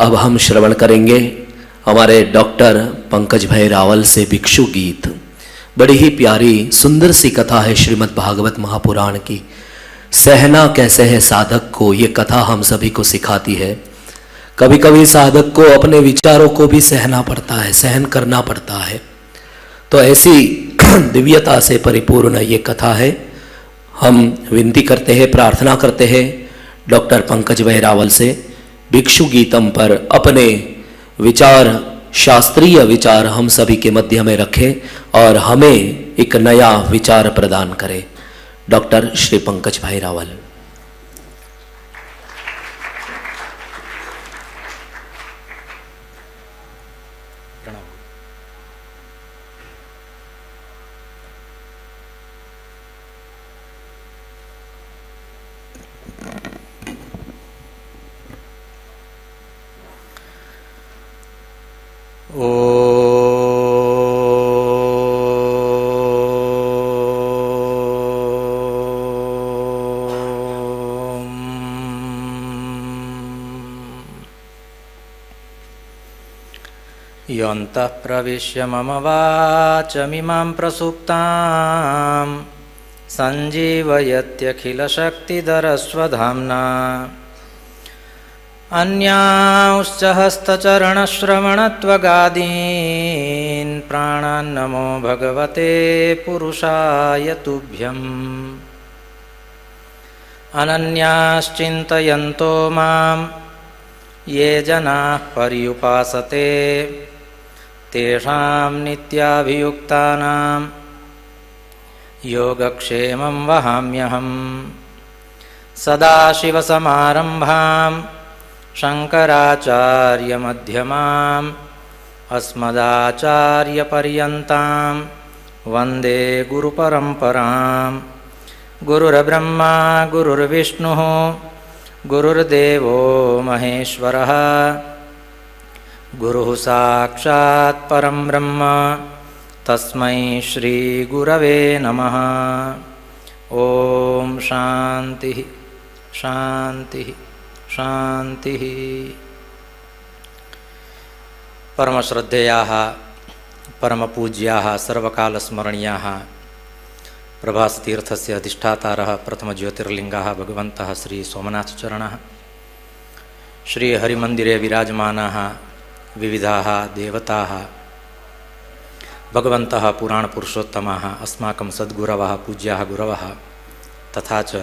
अब हम श्रवण करेंगे हमारे डॉक्टर पंकज भाई रावल से भिक्षु गीत। बड़ी ही प्यारी सुंदर सी कथा है श्रीमद् भागवत महापुराण की। सहना कैसे है साधक को, ये कथा हम सभी को सिखाती है। कभी कभी साधक को अपने विचारों को भी सहना पड़ता है, सहन करना पड़ता है। तो ऐसी दिव्यता से परिपूर्ण ये कथा है। हम विनती करते हैं, प्रार्थना करते हैं डॉक्टर पंकज भाई रावल से भिक्षु गीतम पर अपने विचार, शास्त्रीय विचार हम सभी के मध्य में रखें और हमें एक नया विचार प्रदान करें। डॉक्टर श्री पंकज भाई रावल। योऽन्तः प्रविश्य मम वाचमिमां प्रसुप्तां सञ्जीवयत्यखिलशक्तिधरस्वधाम्ना अन्यांश्च हस्तचरणश्रवणत्वगादीन् प्राणान्नमो भगवते पुरुषाय तुभ्यम्। अनन्याश्चिन्तयन्तो मां ये जनाः पर्युपासते तेषां नित्याभियुक्तानां योगक्षेमं वहाम्यहम्। सदाशिवसमारम्भां शङ्कराचार्यमध्यमाम् अस्मदाचार्यपर्यन्तां वन्दे गुरुपरम्पराम्। गुरुर्ब्रह्मा गुरुर्विष्णुः गुरुर्देवो महेश्वरः गुरुः साक्षात् परं ब्रह्म तस्मै श्री गुरवे नमः। ओम शांति शांति शांति। परमश्रद्धेयाः परमपूज्याः सर्वकालस्मरणीयाः प्रभासतीर्थस्य अधिष्ठातारः प्रथमज्योतिर्लिङ्गः भगवन्तः श्री सोमनाथचरणः। श्रीहरिमन्दिरे विराजमानाः विविधाः देवताः भगवन्तः पुराणपुरुषोत्तमाः अस्माकं सद्गुरवः पूज्याः गुरवः तथा च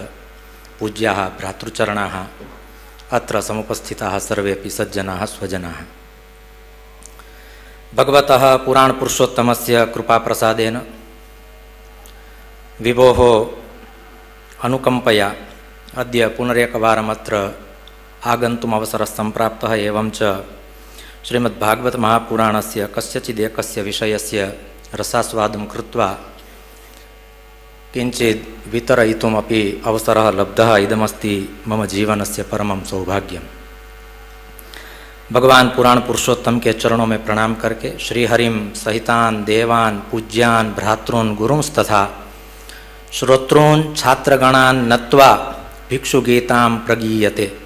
पूज्याः भ्रातृचरणाः अत्र समुपस्थिताः सर्वेपि सज्जनाः स्वजनाः। भगवतः पुराणपुरुषोत्तमस्य कृपाप्रसादेन विभोः अनुकंपया अद्य पुनरेकवारमत्र आगन्तुम् अवसरः सम्प्राप्तः। एवं च श्रीमद्भागवत महापुराणस्य कस्यचिदेकस्य विषयस्य रसास्वादं कृत्वा किञ्चित् वितरयितुमपि अवसरः लब्धः। इदमस्ति मम जीवनस्य परमं सौभाग्यम्। भगवान पुराण पुरुषोत्तम के चरणों में प्रणाम करके श्रीहरिम सहितान देवान पूज्यान भ्रातॄन् गुरुंस्तथा श्रोतॄन् छात्रगणान् नत्वा भिक्षु गीतां प्रगीयते।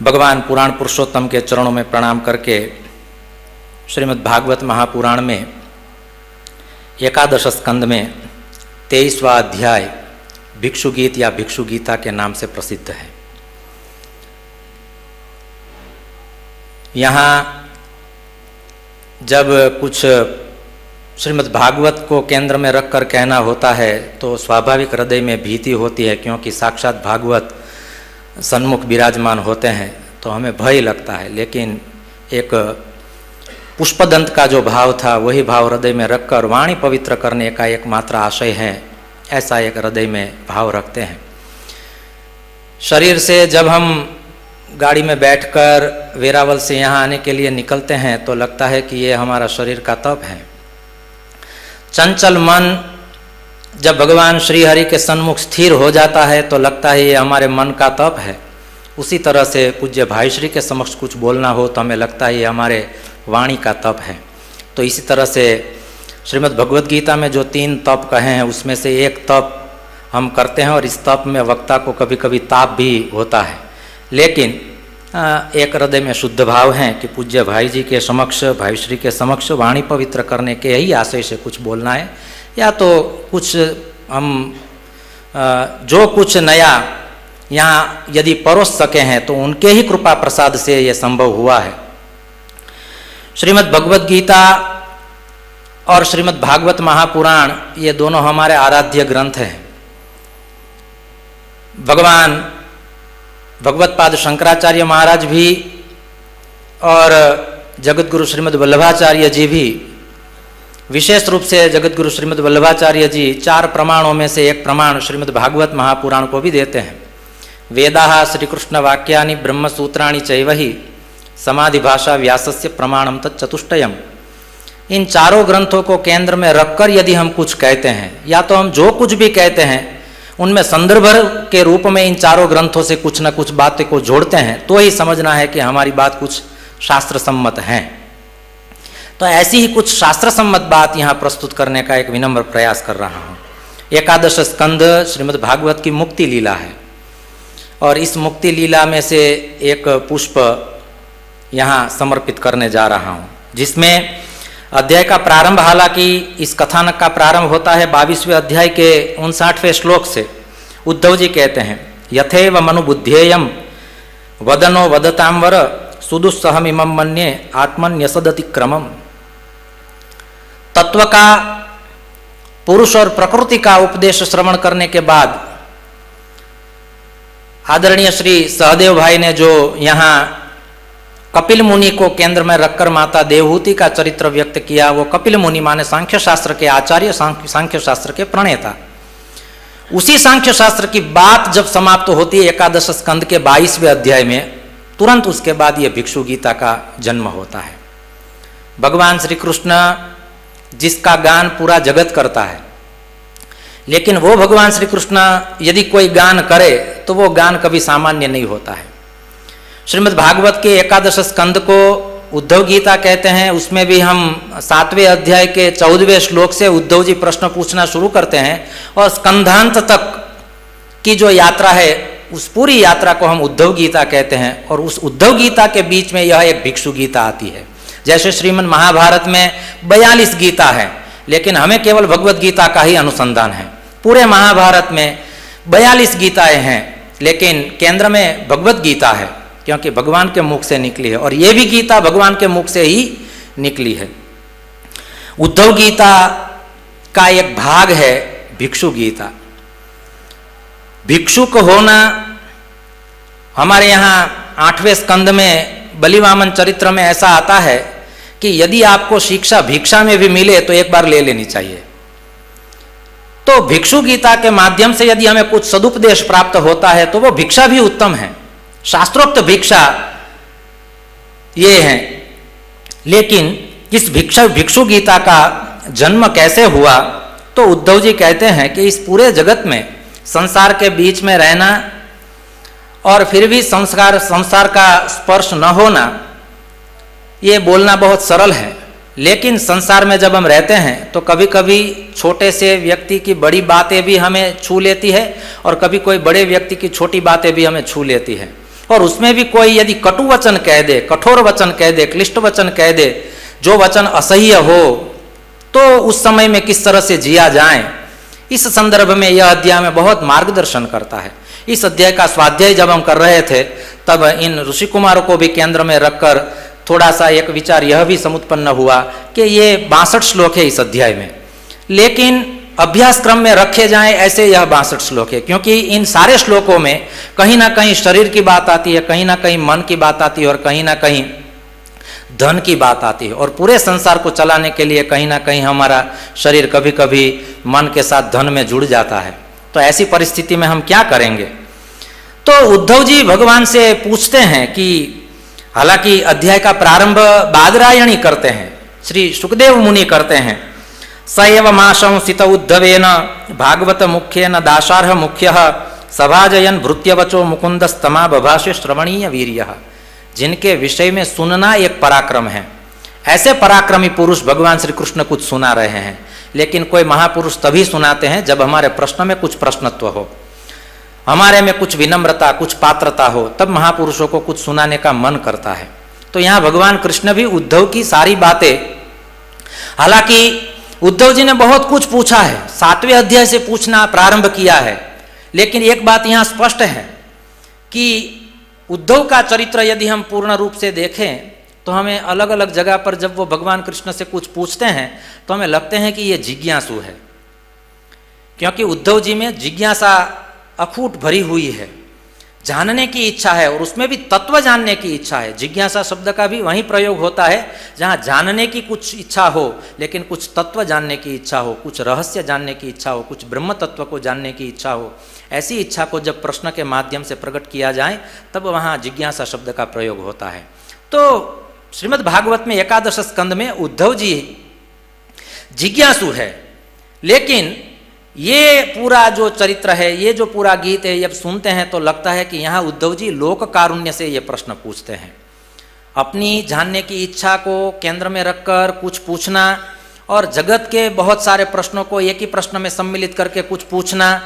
भगवान पुराण पुरुषोत्तम के चरणों में प्रणाम करके श्रीमद् भागवत महापुराण में एकादश स्कंद में 23वां अध्याय भिक्षु गीत या भिक्षु गीता के नाम से प्रसिद्ध है। यहाँ जब कुछ श्रीमद् भागवत को केंद्र में रखकर कहना होता है तो स्वाभाविक हृदय में भीति होती है, क्योंकि साक्षात भागवत सन्मुख विराजमान होते हैं तो हमें भय लगता है। लेकिन एक पुष्पदंत का जो भाव था वही भाव हृदय में रखकर वाणी पवित्र करने का एकमात्र आशय है, ऐसा एक हृदय में भाव रखते हैं। शरीर से जब हम गाड़ी में बैठकर वेरावल से यहाँ आने के लिए निकलते हैं तो लगता है कि ये हमारा शरीर का तप है। चंचल मन जब भगवान श्री हरि के सन्मुख स्थिर हो जाता है तो लगता है ये हमारे मन का तप है। उसी तरह से पूज्य भाई श्री के समक्ष कुछ बोलना हो तो हमें लगता है ये हमारे वाणी का तप है। तो इसी तरह से श्रीमद् भगवद गीता में जो 3 तप कहे हैं उसमें से एक तप हम करते हैं और इस तप में वक्ता को कभी कभी ताप भी होता है। लेकिन एक हृदय में शुद्ध भाव हैं कि पूज्य भाई जी के समक्ष, भाई श्री के समक्ष वाणी पवित्र करने के ही आशय से कुछ बोलना है, या तो कुछ हम जो कुछ नया यहाँ यदि परोस सके हैं तो उनके ही कृपा प्रसाद से ये संभव हुआ है। श्रीमद् भगवद गीता और श्रीमद् भागवत महापुराण ये दोनों हमारे आराध्य ग्रंथ हैं। भगवान भगवत्पाद शंकराचार्य महाराज भी और जगतगुरु श्रीमद् वल्लभाचार्य जी भी, विशेष रूप से जगतगुरु श्रीमद् वल्लभाचार्य जी 4 प्रमाणों में से एक प्रमाण श्रीमद् भागवत महापुराण को भी देते हैं। वेदाः श्रीकृष्ण वाक्यानि ब्रह्मसूत्राणि चैवहि समाधि भाषा व्यासस्य प्रमाणम तच्चतुष्टयम्। इन चारों ग्रंथों को केंद्र में रखकर यदि हम कुछ कहते हैं, या तो हम जो कुछ भी कहते हैं उनमें संदर्भ के रूप में इन चारों ग्रंथों से कुछ न कुछ बातें को जोड़ते हैं, तो ही समझना है कि हमारी बात कुछ शास्त्र सम्मत है। तो ऐसी ही कुछ शास्त्र सम्मत बात यहाँ प्रस्तुत करने का एक विनम्र प्रयास कर रहा हूँ। एकादश स्कंद श्रीमद् भागवत की मुक्ति लीला है, और इस मुक्ति लीला में से एक पुष्प यहाँ समर्पित करने जा रहा हूँ, जिसमें अध्याय का प्रारंभ, हालांकि इस कथानक का प्रारंभ होता है 22वें अध्याय के 59वें श्लोक से। उद्धव जी कहते हैं, यथेव मनुबुद्धेयम वदनो वदतांवर सुदुस्सहमिमं मन्ये आत्मन्यसदति क्रमम। तत्व का, पुरुष और प्रकृति का उपदेश श्रवण करने के बाद आदरणीय श्री सहदेव भाई ने जो यहाँ कपिल मुनि को केंद्र में रखकर माता देवहूति का चरित्र व्यक्त किया, वो कपिल मुनि माने सांख्य शास्त्र के आचार्य, सांख्य शास्त्र के प्रणेता। उसी सांख्य शास्त्र की बात जब समाप्त होती है एकादश स्कंद के 22वें अध्याय में, तुरंत उसके बाद ये भिक्षु गीता का जन्म होता है। भगवान श्री कृष्ण जिसका गान पूरा जगत करता है, लेकिन वो भगवान श्री कृष्ण यदि कोई गान करे तो वो गान कभी सामान्य नहीं होता है। श्रीमद् भागवत के एकादश स्कंद को उद्धव गीता कहते हैं। उसमें भी हम 7वें अध्याय के 14वें श्लोक से उद्धव जी प्रश्न पूछना शुरू करते हैं, और स्कंधांत तक की जो यात्रा है उस पूरी यात्रा को हम उद्धव गीता कहते हैं। और उस उद्धव गीता के बीच में यह एक भिक्षु गीता आती है। जैसे श्रीमद् महाभारत में 42 गीता है, लेकिन हमें केवल भगवत गीता का ही अनुसंधान है। पूरे महाभारत में 42 गीताएं हैं, लेकिन केंद्र में भगवत गीता है, क्योंकि भगवान के मुख से निकली है, और ये भी गीता भगवान के मुख से ही निकली है। उद्धव गीता का एक भाग है भिक्षु गीता। भिक्षुक होना हमारे यहाँ 8वें स्कंद में बलिवामन चरित्र में ऐसा आता है कि यदि आपको शिक्षा भिक्षा में भी मिले तो एक बार ले लेनी चाहिए। तो भिक्षु गीता के माध्यम से यदि हमें कुछ सदुपदेश प्राप्त होता है तो वो भिक्षा भी उत्तम है। शास्त्रोक्त भिक्षा ये है। लेकिन इस भिक्षु गीता का जन्म कैसे हुआ, तो उद्धव जी कहते हैं कि इस पूरे जगत में संसार के बीच में रहना और फिर भी संसार का स्पर्श न होना, ये बोलना बहुत सरल है, लेकिन संसार में जब हम रहते हैं तो कभी कभी छोटे से व्यक्ति की बड़ी बातें भी हमें छू लेती है, और कभी कोई बड़े व्यक्ति की छोटी बातें भी हमें छू लेती है। और उसमें भी कोई यदि कटु वचन कह दे, कठोर वचन कह दे, क्लिष्ट वचन कह दे, जो वचन असह्य हो, तो उस समय में किस तरह से जिया जाए, इस संदर्भ में यह अध्याय में बहुत मार्गदर्शन करता है। इस अध्याय का स्वाध्याय जब हम कर रहे थे तब इन ऋषि कुमारों को भी केंद्र में रखकर थोड़ा सा एक विचार यह भी समुत्पन्न हुआ कि ये 62 श्लोक है इस अध्याय में, लेकिन अभ्यास क्रम में रखे जाएं ऐसे यह 62 श्लोक है, क्योंकि इन सारे श्लोकों में कहीं ना कहीं शरीर की बात आती है, कहीं ना कहीं मन की बात आती है, और कहीं ना कहीं धन की बात आती है। और पूरे संसार को चलाने के लिए कहीं ना कहीं हमारा शरीर कभी कभी मन के साथ धन में जुड़ जाता है। तो ऐसी परिस्थिति में हम क्या करेंगे? तो उद्धव जी भगवान से पूछते हैं कि हालांकि अध्याय का प्रारंभ बादरायणी करते हैं, श्री सुखदेव मुनि करते हैं। स एव माशं सित उद्धवेन भागवत मुख्येन दाशार्ह मुख्यः सभाजयन भृत्यवचो मुकुंदस्तमा बभाषे श्रवणीय वीर्यः। जिनके विषय में सुनना एक पराक्रम है, ऐसे पराक्रमी पुरुष भगवान श्री कृष्ण कुछ सुना रहे हैं। लेकिन कोई महापुरुष तभी सुनाते हैं जब हमारे प्रश्न में कुछ प्रश्नत्व हो। हमारे में कुछ विनम्रता, कुछ पात्रता हो, तब महापुरुषों को कुछ सुनाने का मन करता है। तो यहाँ भगवान कृष्ण भी उद्धव की सारी बातें, हालांकि उद्धव जी ने बहुत कुछ पूछा है, 7वें अध्याय से पूछना प्रारंभ किया है, लेकिन एक बात यहाँ स्पष्ट है कि उद्धव का चरित्र यदि हम पूर्ण रूप से देखें तो हमें अलग अलग जगह पर जब वो भगवान कृष्ण से कुछ पूछते हैं तो हमें लगते हैं कि ये जिज्ञासु है, क्योंकि उद्धव जी में जिज्ञासा अखूट भरी हुई है, जानने की इच्छा है, और उसमें भी तत्व जानने की इच्छा है। जिज्ञासा शब्द का भी वहीं प्रयोग होता है जहाँ जानने की कुछ इच्छा हो, लेकिन कुछ तत्व जानने की इच्छा हो, कुछ रहस्य जानने की इच्छा हो, कुछ ब्रह्म तत्व को जानने की इच्छा हो। ऐसी इच्छा को जब प्रश्न के माध्यम से प्रकट किया जाए तब वहाँ जिज्ञासा शब्द का प्रयोग होता है। तो श्रीमद् भागवत में 11 स्कंद में उद्धव जी जिज्ञासु है, लेकिन ये पूरा जो चरित्र है, ये जो पूरा गीत है, जब सुनते हैं तो लगता है कि यहाँ उद्धव जी लोक कारुण्य से ये प्रश्न पूछते हैं। अपनी जानने की इच्छा को केंद्र में रखकर कुछ पूछना और जगत के बहुत सारे प्रश्नों को एक ही प्रश्न में सम्मिलित करके कुछ पूछना,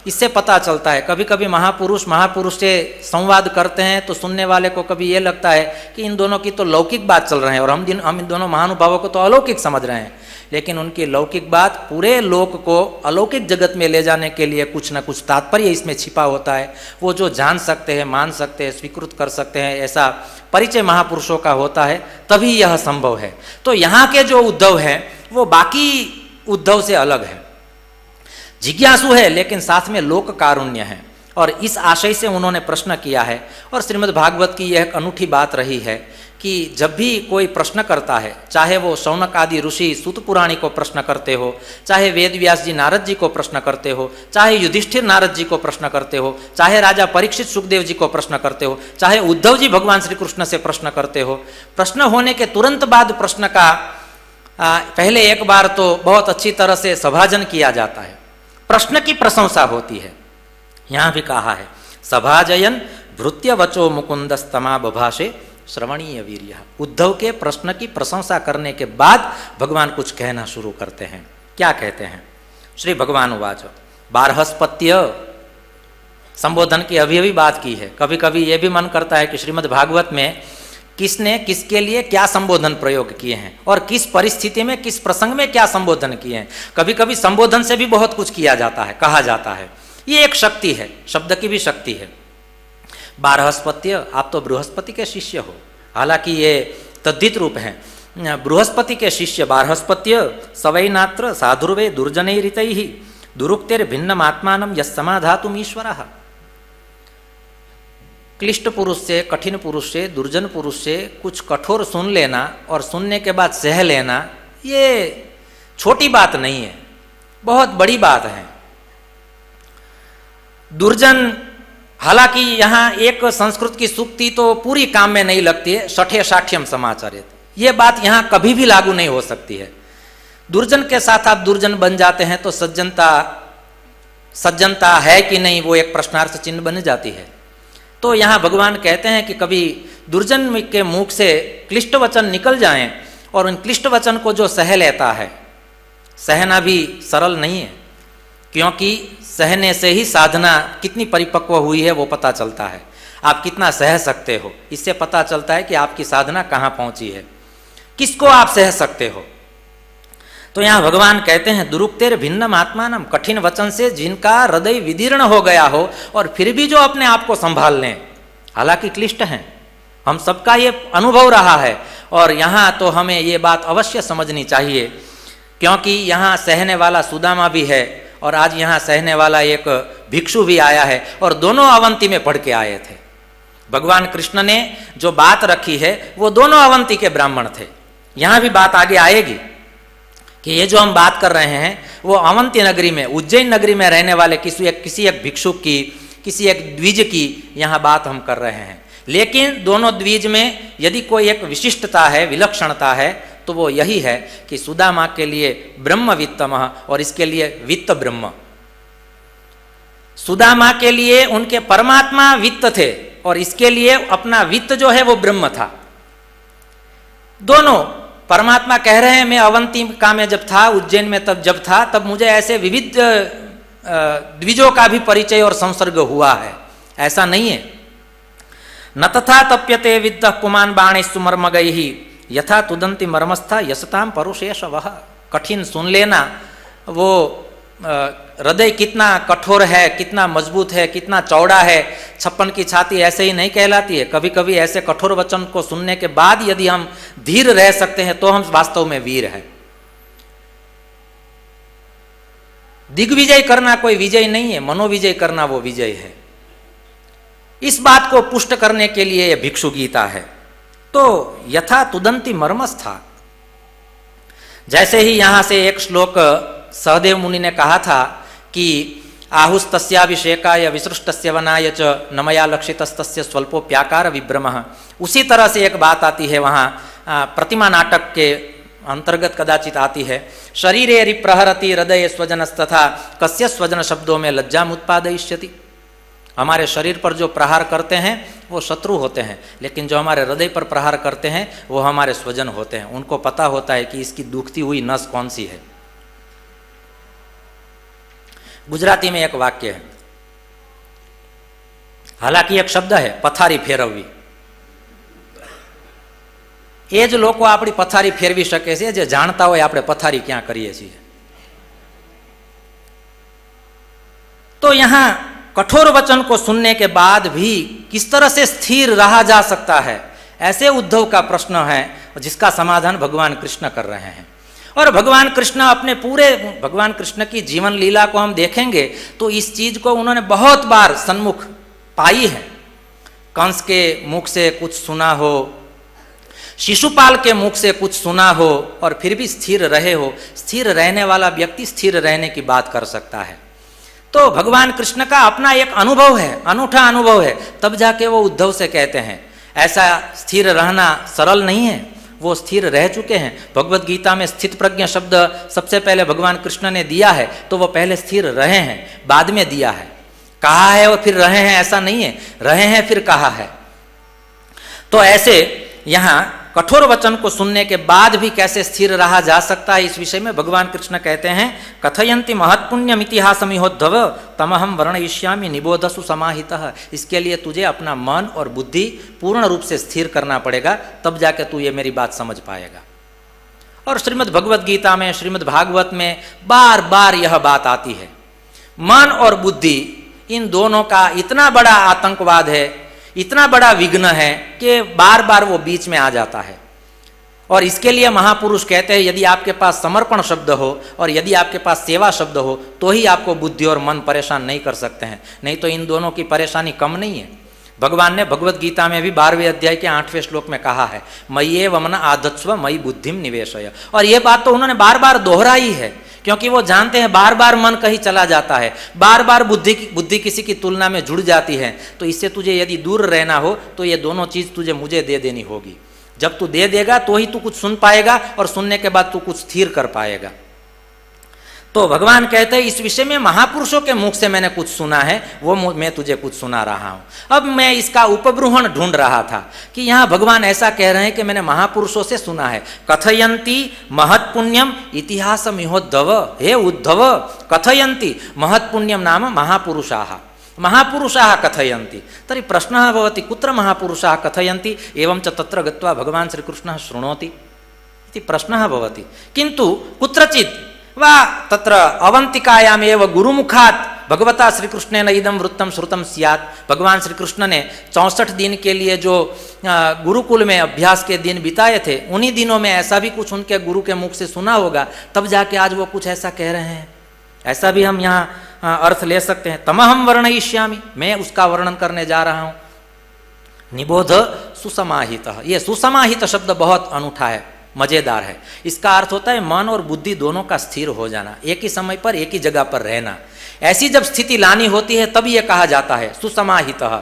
इससे पता चलता है। कभी कभी महापुरुष से संवाद करते हैं तो सुनने वाले को कभी ये लगता है कि इन दोनों की तो लौकिक बात चल रहे हैं और हम इन दोनों महानुभावों को तो अलौकिक समझ रहे हैं, लेकिन उनकी लौकिक बात पूरे लोक को अलौकिक जगत में ले जाने के लिए कुछ ना कुछ तात्पर्य इसमें छिपा होता है। वो जो जान सकते हैं, मान सकते हैं, स्वीकृत कर सकते हैं, ऐसा परिचय महापुरुषों का होता है, तभी यह संभव है। तो यहाँ के जो उद्धव हैं वो बाकी उद्धव से अलग है, जिज्ञासु है लेकिन साथ में लोक कारुण्य है, और इस आशय से उन्होंने प्रश्न किया है। और श्रीमद् भागवत की यह एक अनूठी बात रही है कि जब भी कोई प्रश्न करता है, चाहे वो शौनक आदि ऋषि सूत पुराणी को प्रश्न करते हो, चाहे वेद व्यास जी नारद जी को प्रश्न करते हो, चाहे युधिष्ठिर नारद जी को प्रश्न करते हो, चाहे राजा परीक्षित सुखदेव जी को प्रश्न करते हो, चाहे उद्धव जी भगवान श्री कृष्ण से प्रश्न करते हो, प्रश्न होने के तुरंत बाद प्रश्न का पहले एक बार तो बहुत अच्छी तरह से सभाजन किया जाता है, प्रश्न की प्रशंसा होती है। यहाँ भी कहा है सभाजयन भृत्य वचो मुकुंदस्तमा बभाषे श्रवणीय वीर्य। उद्धव के प्रश्न की प्रशंसा करने के बाद भगवान कुछ कहना शुरू करते हैं। क्या कहते हैं? श्री भगवान उवाच बारहस्पत्य। संबोधन की अभी बात की है। कभी कभी ये भी मन करता है कि श्रीमद् भागवत में किसने किसके लिए क्या संबोधन प्रयोग किए हैं और किस परिस्थिति में किस प्रसंग में क्या संबोधन किए हैं। कभी कभी संबोधन से भी बहुत कुछ किया जाता है, कहा जाता है। ये एक शक्ति है, शब्द की भी शक्ति है। बारहस्पत्य, आप तो बृहस्पति के शिष्य हो, हालांकि ये तद्धित रूप है। बृहस्पति के शिष्य बारहस्पत्य सवैनात्र साधुर्वे दुर्जनैरितैहि दुरुक्तिर्भिन्नमात्मानं यस्समाधातुम् ईश्वरः। क्लिष्ट पुरुष से, कठिन पुरुष से, दुर्जन पुरुष से कुछ कठोर सुन लेना और सुनने के बाद सह लेना, ये छोटी बात नहीं है, बहुत बड़ी बात है। दुर्जन, हालांकि यहाँ एक संस्कृत की सूक्ति तो पूरी काम में नहीं लगती है, शठे शाठ्यम समाचरित, ये बात यहाँ कभी भी लागू नहीं हो सकती है। दुर्जन के साथ आप दुर्जन बन जाते हैं तो सज्जनता है कि नहीं, वो एक प्रश्नार्थ चिन्ह बन जाती है। तो यहाँ भगवान कहते हैं कि कभी दुर्जन के मुख से क्लिष्ट वचन निकल जाएं और उन क्लिष्ट वचन को जो सह लेता है, सहना भी सरल नहीं है, क्योंकि सहने से ही साधना कितनी परिपक्व हुई है वो पता चलता है। आप कितना सह सकते हो, इससे पता चलता है कि आपकी साधना कहाँ पहुँची है, किसको आप सह सकते हो। तो यहाँ भगवान कहते हैं दुरुक्तेर भिन्नम आत्मानम, कठिन वचन से जिनका हृदय विदीर्ण हो गया हो और फिर भी जो अपने आप को संभाल लें, हालांकि क्लिष्ट हैं, हम सबका ये अनुभव रहा है। और यहाँ तो हमें ये बात अवश्य समझनी चाहिए, क्योंकि यहाँ सहने वाला सुदामा भी है और आज यहाँ सहने वाला एक भिक्षु भी आया है, और दोनों अवंती में पढ़ के आए थे। भगवान कृष्ण ने जो बात रखी है वो दोनों अवंती के ब्राह्मण थे। यहाँ भी बात आगे आएगी कि ये जो हम बात कर रहे हैं वो अवंती नगरी में, उज्जैन नगरी में रहने वाले किसी एक भिक्षुक की, किसी एक द्विज की यहाँ बात हम कर रहे हैं। लेकिन दोनों द्विज में यदि कोई एक विशिष्टता है, विलक्षणता है, तो वो यही है कि सुदामा के लिए ब्रह्म वित्तमः और इसके लिए वित्त ब्रह्म। सुदामा के लिए उनके परमात्मा वित्त थे और इसके लिए अपना वित्त जो है वो ब्रह्म था। दोनों परमात्मा कह रहे हैं मैं अवंतिका में जब था, उज्जैन में जब था, तब मुझे ऐसे विविध द्विजों का भी परिचय और संसर्ग हुआ है, ऐसा नहीं है। न तथा तप्यते विद्ध पुमान बाणेषु मर्मगैः यथा तुदंती मर्मस्था यसताम परुषेश वह। कठिन सुन लेना, वो हृदय कितना कठोर है, कितना मजबूत है, कितना चौड़ा है, 56 की छाती ऐसे ही नहीं कहलाती है। कभी कभी ऐसे कठोर वचन को सुनने के बाद यदि हम धीर रह सकते हैं तो हम वास्तव में वीर हैं। दिग्विजय करना कोई विजय नहीं है, मनोविजय करना वो विजय है। इस बात को पुष्ट करने के लिए यह भिक्षु गीता है। तो यथा तुदंती मर्मस्था, जैसे ही यहां से एक श्लोक सहदेव मुनि ने कहा था कि आहुस्तस्याभिषेकाय विसृष्टस्य वनाय च नमया लक्षितस्तस्य स्वल्पोप्याकार विभ्रमः, उसी तरह से एक बात आती है वहाँ प्रतिमा नाटक के अंतर्गत कदाचित आती है। शरीरे रिप्रहरति हृदय स्वजनस्तथा कस्य स्वजन शब्दों में लज्जाम उत्पादयिष्यति। हमारे शरीर पर जो प्रहार करते हैं वो शत्रु होते हैं, लेकिन जो हमारे हृदय पर प्रहार करते हैं वो हमारे स्वजन होते हैं। उनको पता होता है कि इसकी दुखती हुई नस कौन सी है। गुजराती में एक वाक्य है, हालांकि एक शब्द है पथारी फेरववी। એ જ લોકો આપણી પથારી ફેરવી શકે છે જે જાણતા હોય આપણે પથારી ક્યાં કરીએ છીએ। तो यहाँ कठोर वचन को सुनने के बाद भी किस तरह से स्थिर रहा जा सकता है, ऐसे उद्धव का प्रश्न है जिसका समाधान भगवान कृष्ण कर रहे हैं। और भगवान कृष्ण अपने पूरे भगवान कृष्ण की जीवन लीला को हम देखेंगे तो इस चीज को उन्होंने बहुत बार सन्मुख पाई है। कंस के मुख से कुछ सुना हो, शिशुपाल के मुख से कुछ सुना हो, और फिर भी स्थिर रहे हो। स्थिर रहने वाला व्यक्ति स्थिर रहने की बात कर सकता है। तो भगवान कृष्ण का अपना एक अनुभव है, अनूठा अनुभव है, तब जाके वो उद्धव से कहते हैं ऐसा स्थिर रहना सरल नहीं है। वो स्थिर रह चुके हैं। भगवत गीता में स्थित प्रज्ञ शब्द सबसे पहले भगवान कृष्ण ने दिया है, तो वो पहले स्थिर रहे हैं, बाद में दिया है। कहा है और फिर रहे हैं ऐसा नहीं है, रहे हैं फिर कहा है। तो ऐसे यहाँ कठोर वचन को सुनने के बाद भी कैसे स्थिर रहा जा सकता है, इस विषय में भगवान कृष्ण कहते हैं कथयन्ति महत्पुण्यम इतिहासमिहोद्धव तमहम वर्णयिष्यामि निबोधसु समाहितः। इसके लिए तुझे अपना मन और बुद्धि पूर्ण रूप से स्थिर करना पड़ेगा, तब जाके तू ये मेरी बात समझ पाएगा। और श्रीमद् भगवत गीता में, श्रीमद् भागवत में बार बार यह बात आती है। मन और बुद्धि इन दोनों का इतना बड़ा आतंकवाद है, इतना बड़ा विघ्न है कि बार बार वो बीच में आ जाता है। और इसके लिए महापुरुष कहते हैं यदि आपके पास समर्पण शब्द हो और यदि आपके पास सेवा शब्द हो तो ही आपको बुद्धि और मन परेशान नहीं कर सकते हैं, नहीं तो इन दोनों की परेशानी कम नहीं है। भगवान ने भगवत गीता में भी 12वें अध्याय के 8वें श्लोक में कहा है मय्येव मन आधत्स्व मयि बुद्धिम निवेशय। और ये बात तो उन्होंने बार बार दोहराई है, क्योंकि वो जानते हैं बार बार मन कहीं चला जाता है, बार बार बुद्धि किसी की तुलना में जुड़ जाती है। तो इससे तुझे यदि दूर रहना हो तो ये दोनों चीज तुझे मुझे दे देनी होगी। जब तू दे देगा तो ही तू कुछ सुन पाएगा, और सुनने के बाद तू कुछ स्थिर कर पाएगा। तो भगवान कहते हैं इस विषय में महापुरुषों के मुख से मैंने कुछ सुना है, वो मैं तुझे कुछ सुना रहा हूं। अब मैं इसका उपबृंहण ढूंढ रहा था कि यहाँ भगवान ऐसा कह रहे हैं कि मैंने महापुरुषों से सुना है। कथयन्ति महत्पुण्यम इतिहासमिहोद्धव। हे उद्धव, कथयन्ति महत्पुण्यम नाम महापुरुषाः, महापुरुषाः कथयन्ति। तर्हि प्रश्नः भवति कुत्र महापुरुषाः कथयन्ति एवं च तत्र गत्वा भगवान् श्रीकृष्णः शृणोति इति प्रश्नः भवति। किन्तु कुत्रचित् वा तत्र अवंतिकायामेव गुरुमुखात् भगवता श्रीकृष्णेन इदं वृत्तं श्रुतं स्यात्। भगवान श्री कृष्ण ने 64 दिन के लिए जो गुरुकुल में अभ्यास के दिन बिताए थे, उन्हीं दिनों में ऐसा भी कुछ उनके गुरु के मुख से सुना होगा, तब जाके आज वो कुछ ऐसा कह रहे हैं। ऐसा भी हम यहाँ अर्थ ले सकते हैं। तमहम वर्णयिष्यामि, मैं उसका वर्णन करने जा रहा हूँ। निबोध सुसमाहितः, ये सुसमाहित शब्द बहुत अनूठा है, मजेदार है। इसका अर्थ होता है मन और बुद्धि दोनों का स्थिर हो जाना, एक ही समय पर एक ही जगह पर रहना। ऐसी जब स्थिति लानी होती है तब यह कहा जाता है सुसमाहितः।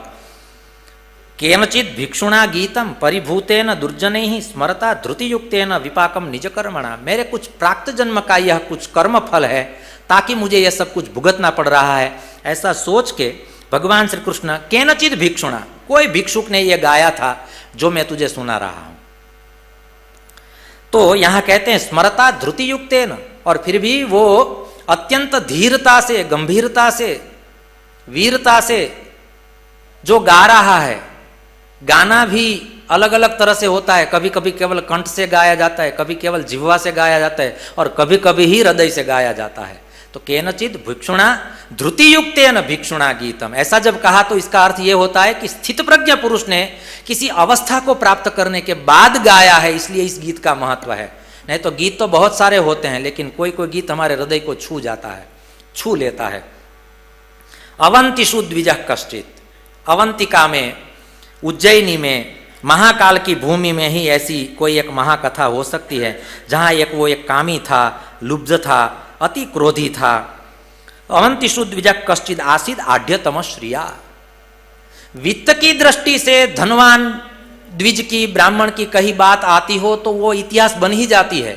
केनचित् भिक्षुणा गीतम परिभूतेन दुर्जनैः स्मरता धृतियुक्तेन विपाकम निज कर्मणा। मेरे कुछ प्राक्त जन्म का यह कुछ कर्म फल है, ताकि मुझे यह सब कुछ भुगतना पड़ रहा है, ऐसा सोच के भगवान श्री कृष्ण केनचित् भिक्षुणा, कोई भिक्षुक ने यह गाया था जो मैं तुझे सुना रहा हूं। तो यहां कहते हैं स्मरता धृतियुक्तेन, और फिर भी वो अत्यंत धीरता से, गंभीरता से, वीरता से जो गा रहा है, गाना भी अलग अलग तरह से होता है। कभी कभी केवल कंठ से गाया जाता है, कभी केवल जिह्वा से गाया जाता है, और कभी कभी ही हृदय से गाया जाता है। तो केनचित भिक्षुणा धृतियुक्तेन भिक्षुणा गीतम, ऐसा जब कहा तो इसका अर्थ ये होता है कि स्थित प्रज्ञ पुरुष ने किसी अवस्था को प्राप्त करने के बाद गाया है, इसलिए इस गीत का महत्व है। नहीं तो गीत तो बहुत सारे होते हैं, लेकिन कोई कोई गीत हमारे हृदय को छू जाता है, छू लेता है। अवंतिषु द्विजः कश्चित, अवंतिका में, उज्जैनी में, महाकाल की भूमि में ही ऐसी कोई एक महाकथा हो सकती है जहाँ वो एक कामी था, लुब्ध था, अति क्रोधी था। अवंतिषु द्विजः कश्चित आसीद आढ्यतम श्रिया, वित्त की दृष्टि से धनवान द्विज की, ब्राह्मण की कही बात आती हो तो वो इतिहास बन ही जाती है,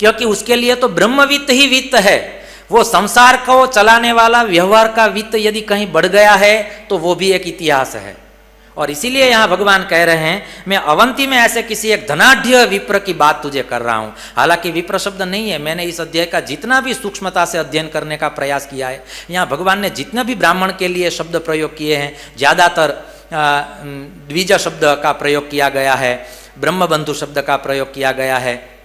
क्योंकि उसके लिए तो ब्रह्मवित्त ही वित्त है। वो संसार को चलाने वाला व्यवहार का वित्त यदि कहीं बढ़ गया है तो वो भी एक इतिहास है। और इसीलिए यहाँ भगवान कह रहे हैं, मैं अवंती में ऐसे किसी एक धनाढ्य विप्र की बात तुझे कर रहा हूँ। हालांकि विप्र शब्द नहीं है, मैंने इस अध्याय का जितना भी सूक्ष्मता से अध्ययन करने का प्रयास किया है, यहाँ भगवान ने जितने भी ब्राह्मण के लिए शब्द प्रयोग किए हैं, ज़्यादातर द्विज शब्द का प्रयोग किया गया है, ब्रह्मबंधु शब्द का प्रयोग किया गया है,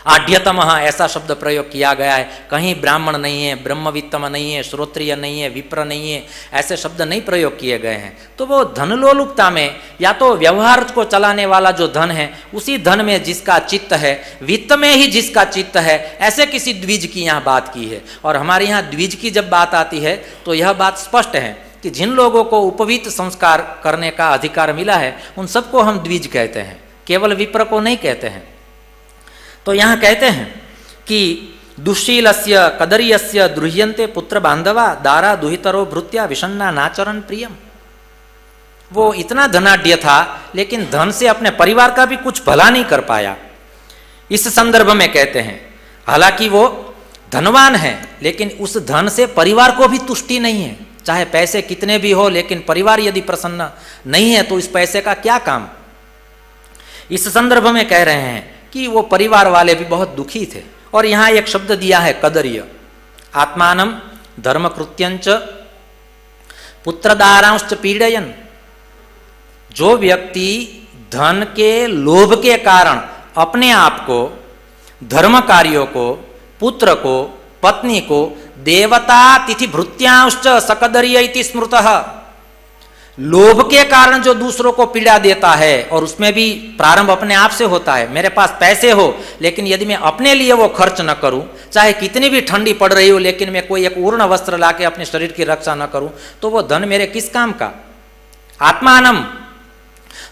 आढ्यतम ऐसा शब्द प्रयोग किया गया है। कहीं ब्राह्मण नहीं है, ब्रह्मवित्तम नहीं है, श्रोत्रिय नहीं है, विप्र नहीं है, ऐसे शब्द नहीं प्रयोग किए गए हैं। तो वो धनलोलुपता में, या तो व्यवहार को चलाने वाला जो धन है उसी धन में जिसका चित्त है, वित्त में ही जिसका चित्त है, ऐसे किसी द्विज की यहाँ बात की है। और हमारे यहाँ द्विज की जब बात आती है तो यह बात स्पष्ट है कि जिन लोगों को उपवीत संस्कार करने का अधिकार मिला है उन सबको हम द्विज कहते हैं, केवल विप्र को नहीं कहते हैं। तो यहाँ कहते हैं कि दुःशीलस्य कदर्यस्य द्रुह्यन्ते पुत्र बांधवा दारा दुहितरो भृत्या विषन्ना नाचरण प्रियम। वो इतना धनाढ्य था लेकिन धन से अपने परिवार का भी कुछ भला नहीं कर पाया। इस संदर्भ में कहते हैं, हालांकि वो धनवान है लेकिन उस धन से परिवार को भी तुष्टि नहीं है। चाहे पैसे कितने भी हो, लेकिन परिवार यदि प्रसन्न नहीं है तो इस पैसे का क्या काम। इस संदर्भ में कह रहे हैं कि वो परिवार वाले भी बहुत दुखी थे। और यहाँ एक शब्द दिया है कदर्य, आत्मानम धर्मकृत्यंच पुत्रदारांश्च पीड़यन। जो व्यक्ति धन के लोभ के कारण अपने आप को, धर्म कार्यों को, पुत्र को, पत्नी को देवता तिथि भृत्यांश्च सकदर्य इति स्मृतः, लोभ के कारण जो दूसरों को पीड़ा देता है, और उसमें भी प्रारंभ अपने आप से होता है। मेरे पास पैसे हो लेकिन यदि मैं अपने लिए वो खर्च न करूं, चाहे कितनी भी ठंडी पड़ रही हो, लेकिन मैं कोई एक पूर्ण वस्त्र लाके अपने शरीर की रक्षा न करूं, तो वो धन मेरे किस काम का। आत्मानम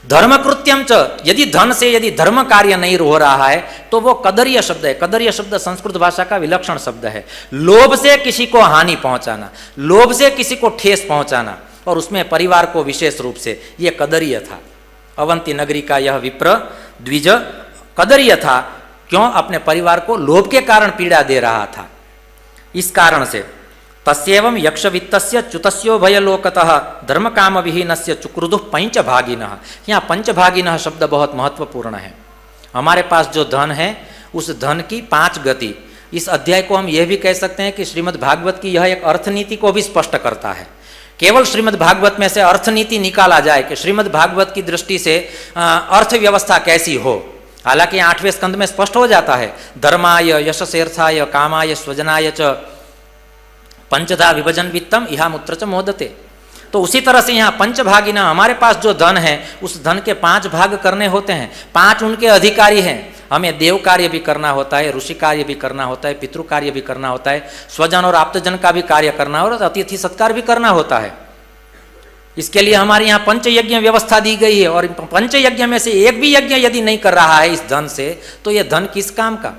धर्मकृत्यम च, यदि धन से यदि धर्म कार्य नहीं हो रहा है तो वो कदर्य शब्द है। कदर्य शब्द संस्कृत भाषा का विलक्षण शब्द है। लोभ से किसी को हानि पहुंचाना, लोभ से किसी को ठेस पहुंचाना, और उसमें परिवार को विशेष रूप से, ये कदर्य था। अवंती नगरी का यह विप्र द्विज कदर्य था। क्यों? अपने परिवार को लोभ के कारण पीड़ा दे रहा था। इस कारण से तस्येवं यक्षवित्तस्य च्युतस्यो भयलोकतः धर्म काम विहीनस्य चुक्रुदुः पंचभागिनः। यहाँ पंचभागिनः शब्द बहुत महत्वपूर्ण है। हमारे पास जो धन है उस धन की 5 गति। इस अध्याय को हम यह भी कह सकते हैं कि श्रीमद् भागवत की यह एक अर्थनीति को भी स्पष्ट करता है। केवल श्रीमद् भागवत में से अर्थनीति निकाला जाए कि श्रीमद् भागवत की दृष्टि से अर्थव्यवस्था कैसी हो। हालांकि 8वें स्कंद में स्पष्ट हो जाता है, धर्माय यशसेर्थाय कामाय स्वजनाय च पंचधा विभजन वित्तम इहामुत्र च मोदते। तो उसी तरह से यहाँ पंचभागिना, हमारे पास जो धन है उस धन के 5 भाग करने होते हैं। 5 उनके अधिकारी हैं। हमें देव कार्य भी करना होता है, ऋषि कार्य भी करना होता है, पितृ कार्य भी करना होता है, स्वजन और आप्तजन का भी कार्य करना और अतिथि सत्कार भी करना होता है। इसके लिए हमारे यहाँ पंचयज्ञ व्यवस्था दी गई है। और पंचयज्ञ में से एक भी यज्ञ यदि नहीं कर रहा है इस धन से, तो यह धन किस काम का।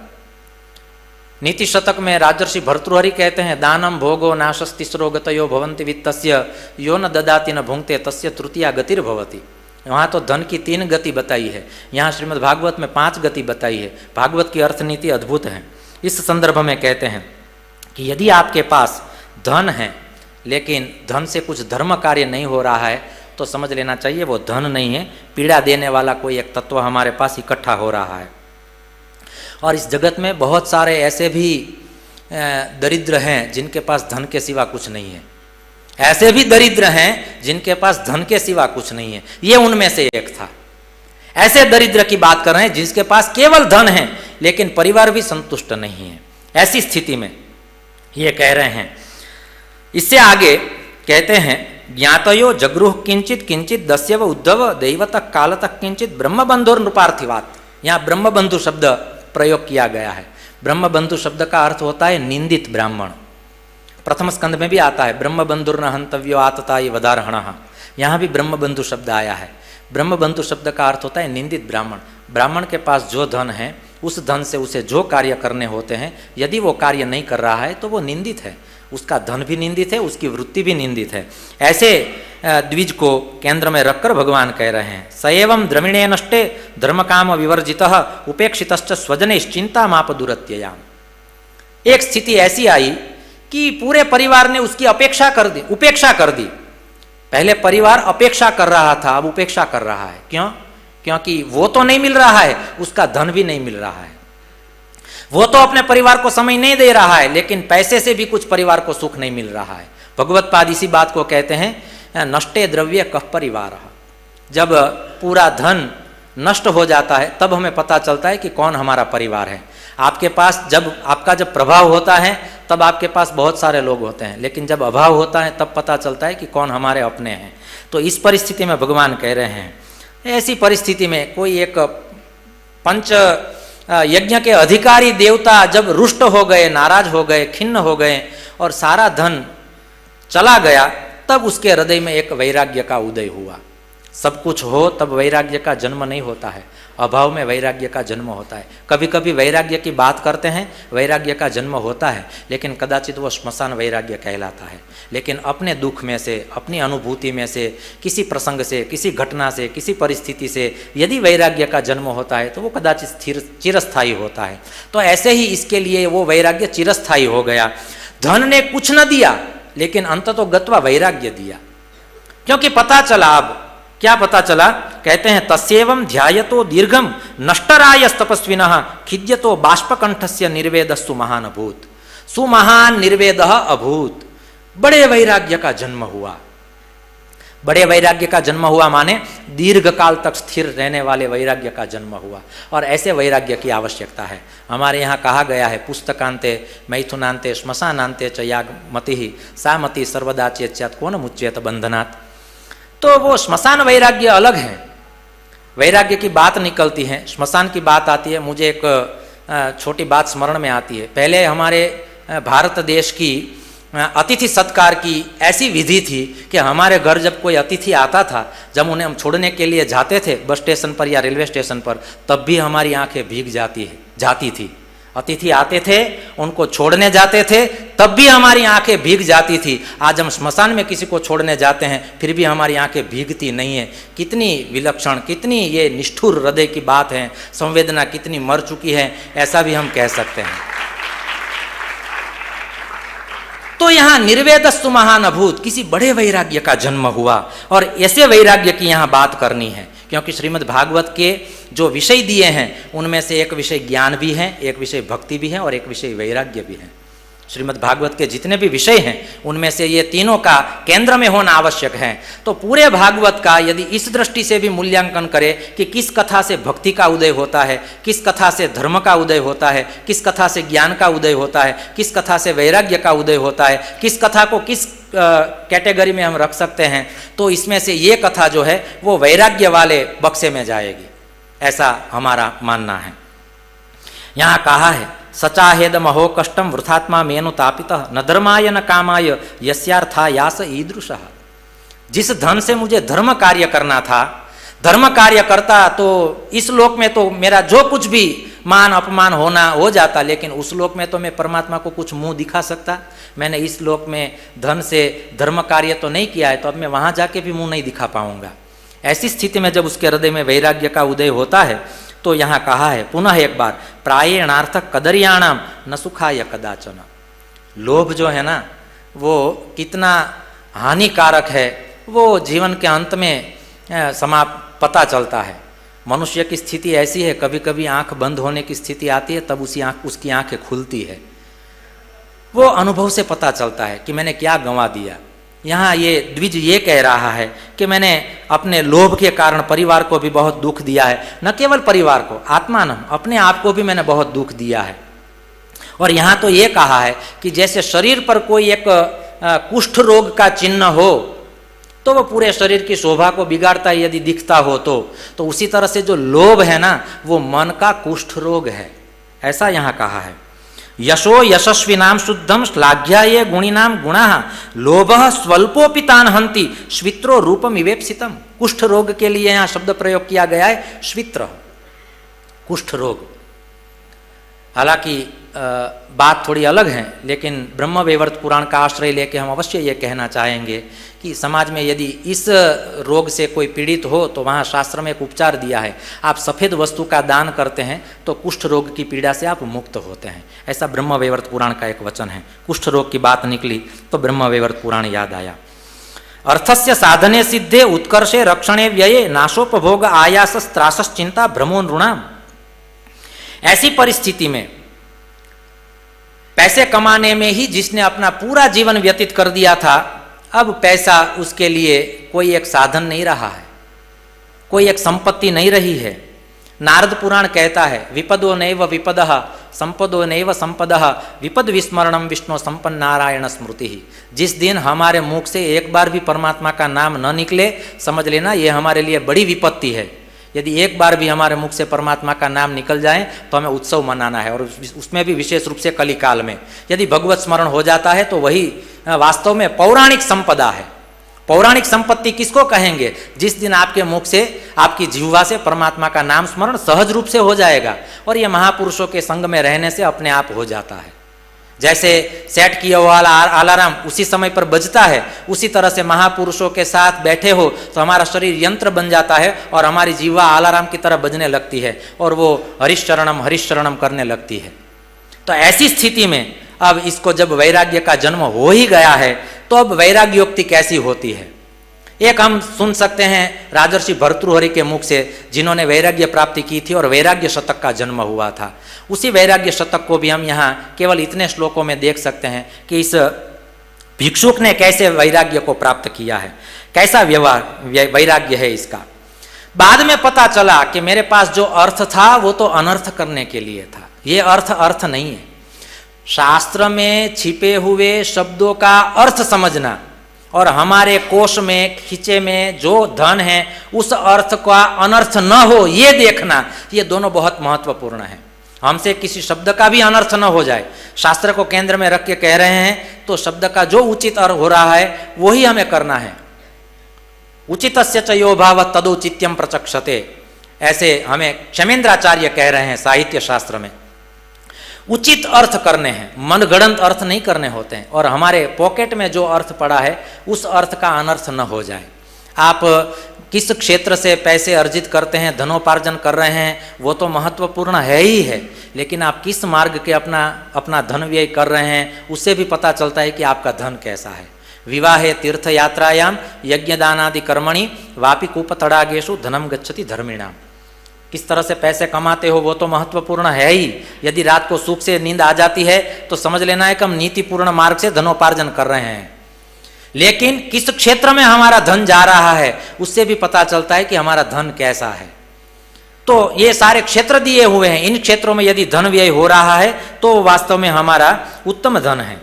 नीति शतक में राजर्षि भर्तृहरि कहते हैं, दानम भोगो नाशस्तिस्रो गतयो भवन्ति वित्तस्य यो न ददाति न भुंक्ते तस्य तृतीया गतिर्भवति। वहाँ तो धन की 3 गति बताई है, यहाँ श्रीमद् भागवत में 5 गति बताई है। भागवत की अर्थनीति अद्भुत है। इस संदर्भ में कहते हैं कि यदि आपके पास धन है लेकिन धन से कुछ धर्म कार्य नहीं हो रहा है तो समझ लेना चाहिए वो धन नहीं है, पीड़ा देने वाला कोई एक तत्व हमारे पास इकट्ठा हो रहा है। और इस जगत में बहुत सारे ऐसे भी दरिद्र हैं जिनके पास धन के सिवा कुछ नहीं है, ऐसे भी दरिद्र हैं जिनके पास धन के सिवा कुछ नहीं है। ये उनमें से एक था। ऐसे दरिद्र की बात कर रहे हैं जिसके पास केवल धन है लेकिन परिवार भी संतुष्ट नहीं है। ऐसी स्थिति में ये कह रहे हैं। इससे आगे कहते हैं ज्ञातयो जगृह किंचित किंचित दस्यव उद्धव दैवतक कालतक किंचित ब्रह्मबंधुर नृपार्थिवात। यहाँ ब्रह्मबंधु शब्द प्रयोग किया गया है। ब्रह्मबंधु शब्द का अर्थ होता है निंदित ब्राह्मण। प्रथम स्कंद में भी आता है ब्रह्मबंधुर न हंतव्यो आतताई वदारहणः। यहाँ भी ब्रह्मबंधु शब्द आया है। ब्रह्मबंधु शब्द का अर्थ होता है निंदित ब्राह्मण। ब्राह्मण के पास जो धन है उस धन से उसे जो कार्य करने होते हैं, यदि वो कार्य नहीं कर रहा है तो वो निंदित है। उसका धन भी निंदित है, उसकी वृत्ति भी निंदित है। ऐसे द्विज को केंद्र में रखकर भगवान कह रहे हैं सएवं द्रविणे नष्टे धर्म काम विवर्जितः उपेक्षितश्च स्वजनैश्चिंता माप दुरत्ययाम। एक स्थिति ऐसी आई कि पूरे परिवार ने उसकी उपेक्षा कर दी। पहले परिवार अपेक्षा कर रहा था, अब उपेक्षा कर रहा है। क्यों? क्योंकि वो तो नहीं मिल रहा है, उसका धन भी नहीं मिल रहा है। वो तो अपने परिवार को समय नहीं दे रहा है, लेकिन पैसे से भी कुछ परिवार को सुख नहीं मिल रहा है। भगवत पाद इसी बात को कहते हैं नष्टे द्रव्य कह परिवार। जब पूरा धन नष्ट हो जाता है तब हमें पता चलता है कि कौन हमारा परिवार है। आपके पास जब प्रभाव होता है तब आपके पास बहुत सारे लोग होते हैं, लेकिन जब अभाव होता है तब पता चलता है कि कौन हमारे अपने हैं। तो इस परिस्थिति में भगवान कह रहे हैं, ऐसी परिस्थिति में कोई एक पंच यज्ञ के अधिकारी देवता जब रुष्ट हो गए, नाराज हो गए, खिन्न हो गए और सारा धन चला गया, तब उसके हृदय में एक वैराग्य का उदय हुआ। सब कुछ हो तब वैराग्य का जन्म नहीं होता है, अभाव में वैराग्य का जन्म होता है। कभी कभी वैराग्य की बात करते हैं, वैराग्य का जन्म होता है, लेकिन कदाचित वो श्मशान वैराग्य कहलाता है। लेकिन अपने दुख में से, अपनी अनुभूति में से, किसी प्रसंग से, किसी घटना से, किसी परिस्थिति से यदि वैराग्य का जन्म होता है तो वो कदाचित चिरस्थायी होता है। तो ऐसे ही इसके लिए वो वैराग्य चिरस्थायी हो गया। धन ने कुछ न दिया, लेकिन अंततो गत्वा वैराग्य दिया। क्योंकि पता चला, अब क्या पता चला? कहते हैं तस्येवं ध्यायतो दीर्घम नष्टराय तपस्विनः खिद्यतो बाष्पकंठस्य निर्वेदस्तु महान अभूत। सुमहान निर्वेदः अभूत। बड़े वैराग्य का जन्म हुआ। बड़े वैराग्य का जन्म हुआ माने दीर्घ काल तक स्थिर रहने वाले वैराग्य का जन्म हुआ। और ऐसे वैराग्य की आवश्यकता है। हमारे यहाँ कहा गया है पुस्तकांते मैथुनांते श्मशानांते च यागमतिः सा मति सर्वदा चेत्स्यात् कौन मुच्येत बंधनात्। तो वो श्मशान वैराग्य अलग है। वैराग्य की बात निकलती है, श्मशान की बात आती है। मुझे एक छोटी बात स्मरण में आती है। पहले हमारे भारत देश की अतिथि सत्कार की ऐसी विधि थी कि हमारे घर जब कोई अतिथि आता था, जब उन्हें हम छोड़ने के लिए जाते थे बस स्टेशन पर या रेलवे स्टेशन पर, तब भी हमारी आंखें भीग जाती थी। अतिथि आते थे, उनको छोड़ने जाते थे, तब भी हमारी आंखें भीग जाती थी। आज हम श्मशान में किसी को छोड़ने जाते हैं, फिर भी हमारी आंखें भीगती नहीं है। कितनी विलक्षण, कितनी ये निष्ठुर हृदय की बात है। संवेदना कितनी मर चुकी है, ऐसा भी हम कह सकते हैं। तो यहाँ निर्वेदस्तु महान अभूत, किसी बड़े वैराग्य का जन्म हुआ। और ऐसे वैराग्य की यहाँ बात करनी है, क्योंकि श्रीमद् भागवत के जो विषय दिए हैं उनमें से एक विषय ज्ञान भी है, एक विषय भक्ति भी है और एक विषय वैराग्य भी है। श्रीमद् भागवत के जितने भी विषय हैं उनमें से ये तीनों का केंद्र में होना आवश्यक है। तो पूरे भागवत का यदि इस दृष्टि से भी मूल्यांकन करें कि किस कथा से भक्ति का उदय होता है, किस कथा से धर्म का उदय होता है, किस कथा से ज्ञान का उदय होता है, किस कथा से वैराग्य का उदय होता है, किस कथा को किस कैटेगरी में हम रख सकते हैं, तो इसमें से ये कथा जो है वो वैराग्य वाले बक्से में जाएगी, ऐसा हमारा मानना है। यहाँ कहा है सचाहेद महो कष्टम वृथात्मा मेनु तापितः न धर्माय न कामाय यस्यार्था यास ईदृशः। जिस धन से मुझे धर्म कार्य करना था, धर्म कार्य करता तो इस लोक में तो मेरा जो कुछ भी मान अपमान होना हो जाता, लेकिन उस लोक में तो मैं परमात्मा को कुछ मुंह दिखा सकता। मैंने इस लोक में धन से धर्म कार्य तो नहीं किया है, तो अब मैं वहाँ जाके भी मुंह नहीं दिखा पाऊंगा। ऐसी स्थिति में जब उसके हृदय में वैराग्य का उदय होता है तो यहाँ कहा है पुनः एक बार प्रायेणार्थ कदर्याणाम न सुखाय कदाचन। लोभ जो है ना वो कितना हानिकारक है वो जीवन के अंत में पता चलता है। मनुष्य की स्थिति ऐसी है, कभी कभी आंख बंद होने की स्थिति आती है, तब उसकी आंखें खुलती है। वो अनुभव से पता चलता है कि मैंने क्या गंवा दिया। यहाँ ये द्विज ये कह रहा है कि मैंने अपने लोभ के कारण परिवार को भी बहुत दुख दिया है, न केवल परिवार को, आत्मानम अपने आप को भी मैंने बहुत दुख दिया है। और यहाँ तो ये कहा है कि जैसे शरीर पर कोई एक कुष्ठ रोग का चिन्ह हो तो वो पूरे शरीर की शोभा को बिगाड़ता है यदि दिखता हो तो उसी तरह से जो लोभ है ना वो मन का कुष्ठ रोग है, ऐसा यहाँ कहा है। यशो यशस्विनाम शुद्धम श्लाघ्याये गुणिनाम गुणाः लोभः स्वल्पोपितान हंति श्वित्रो रूपम इवेप्सितम। कुष्ठ रोग के लिए यहाँ शब्द प्रयोग किया गया है श्वित्र, कुष्ठ रोग। हालांकि बात थोड़ी अलग है, लेकिन ब्रह्म वैवर्त पुराण का आश्रय लेके हम अवश्य ये कहना चाहेंगे कि समाज में यदि इस रोग से कोई पीड़ित हो तो वहाँ शास्त्र में एक उपचार दिया है। आप सफ़ेद वस्तु का दान करते हैं तो कुष्ठ रोग की पीड़ा से आप मुक्त होते हैं, ऐसा ब्रह्म वैवर्त पुराण का एक वचन है। कुष्ठ रोग की बात निकली तो ब्रह्म वैवर्त पुराण याद आया। अर्थस्य साधने सिद्धे उत्कर्षे रक्षणे व्यये नाशोपभोग आयास त्रासस चिंता भ्रमो नृणाम। ऐसी परिस्थिति में पैसे कमाने में ही जिसने अपना पूरा जीवन व्यतीत कर दिया था, अब पैसा उसके लिए कोई एक साधन नहीं रहा है, कोई एक संपत्ति नहीं रही है। नारद पुराण कहता है विपदो नैव विपदः संपदो नैव संपदः विपद विस्मरणम विष्णु संपन्न नारायण स्मृति। जिस दिन हमारे मुख से एक बार भी परमात्मा का नाम न निकले, समझ लेना ये हमारे लिए बड़ी विपत्ति है। यदि एक बार भी हमारे मुख से परमात्मा का नाम निकल जाए तो हमें उत्सव मनाना है, और उसमें भी विशेष रूप से कलिकाल में यदि भगवत स्मरण हो जाता है तो वही वास्तव में पौराणिक संपदा है। पौराणिक संपत्ति किसको कहेंगे? जिस दिन आपके मुख से, आपकी जिह्वा से परमात्मा का नाम स्मरण सहज रूप से हो जाएगा, और ये महापुरुषों के संग में रहने से अपने आप हो जाता है। जैसे सेट किया हुआ अलार्म उसी समय पर बजता है, उसी तरह से महापुरुषों के साथ बैठे हो तो हमारा शरीर यंत्र बन जाता है और हमारी जीवा अलार्म की तरह बजने लगती है और वो हरिश्चरणम करने लगती है। तो ऐसी स्थिति में अब इसको जब वैराग्य का जन्म हो ही गया है तो अब वैराग्योक्ति कैसी होती है? एक हम सुन सकते हैं राजर्षि भर्तृहरि के मुख से, जिन्होंने वैराग्य प्राप्ति की थी और वैराग्य शतक का जन्म हुआ था। उसी वैराग्य शतक को भी हम यहाँ केवल इतने श्लोकों में देख सकते हैं कि इस भिक्षुक ने कैसे वैराग्य को प्राप्त किया है, कैसा वैराग्य है इसका। बाद में पता चला कि मेरे पास जो अर्थ था वो तो अनर्थ करने के लिए था, ये अर्थ नहीं है। शास्त्र में छिपे हुए शब्दों का अर्थ समझना और हमारे कोष में खींचे में जो धन है उस अर्थ का अनर्थ न हो ये देखना, ये दोनों बहुत महत्वपूर्ण है। हमसे किसी शब्द का भी अनर्थ न हो जाए, शास्त्र को केंद्र में रख के कह रहे हैं तो शब्द का जो उचित अर्थ हो रहा है वही हमें करना है। उचितस्य च यो भाव तदुचित्यम प्रचक्षते, ऐसे हमें क्षेमेंद्राचार्य कह रहे हैं साहित्य शास्त्र में। उचित अर्थ करने हैं, मनगढ़ंत अर्थ नहीं करने होते हैं, और हमारे पॉकेट में जो अर्थ पड़ा है उस अर्थ का अनर्थ न हो जाए। आप किस क्षेत्र से पैसे अर्जित करते हैं, धनोपार्जन कर रहे हैं, वो तो महत्वपूर्ण है ही है, लेकिन आप किस मार्ग के अपना धन व्यय कर रहे हैं उससे भी पता चलता है कि आपका धन कैसा है। विवाहे तीर्थ यात्रायाम यज्ञदानादि कर्मणि वापि कूपतड़ागेषु धनम गच्छति धर्मिणाम। किस तरह से पैसे कमाते हो वो तो महत्वपूर्ण है ही। यदि रात को सुख से नींद आ जाती है तो समझ लेना है कि हम नीतिपूर्ण मार्ग से धनोपार्जन कर रहे हैं, लेकिन किस क्षेत्र में हमारा धन जा रहा है उससे भी पता चलता है कि हमारा धन कैसा है। तो ये सारे क्षेत्र दिए हुए हैं, इन क्षेत्रों में यदि धन व्यय हो रहा है तो वास्तव में हमारा उत्तम धन है।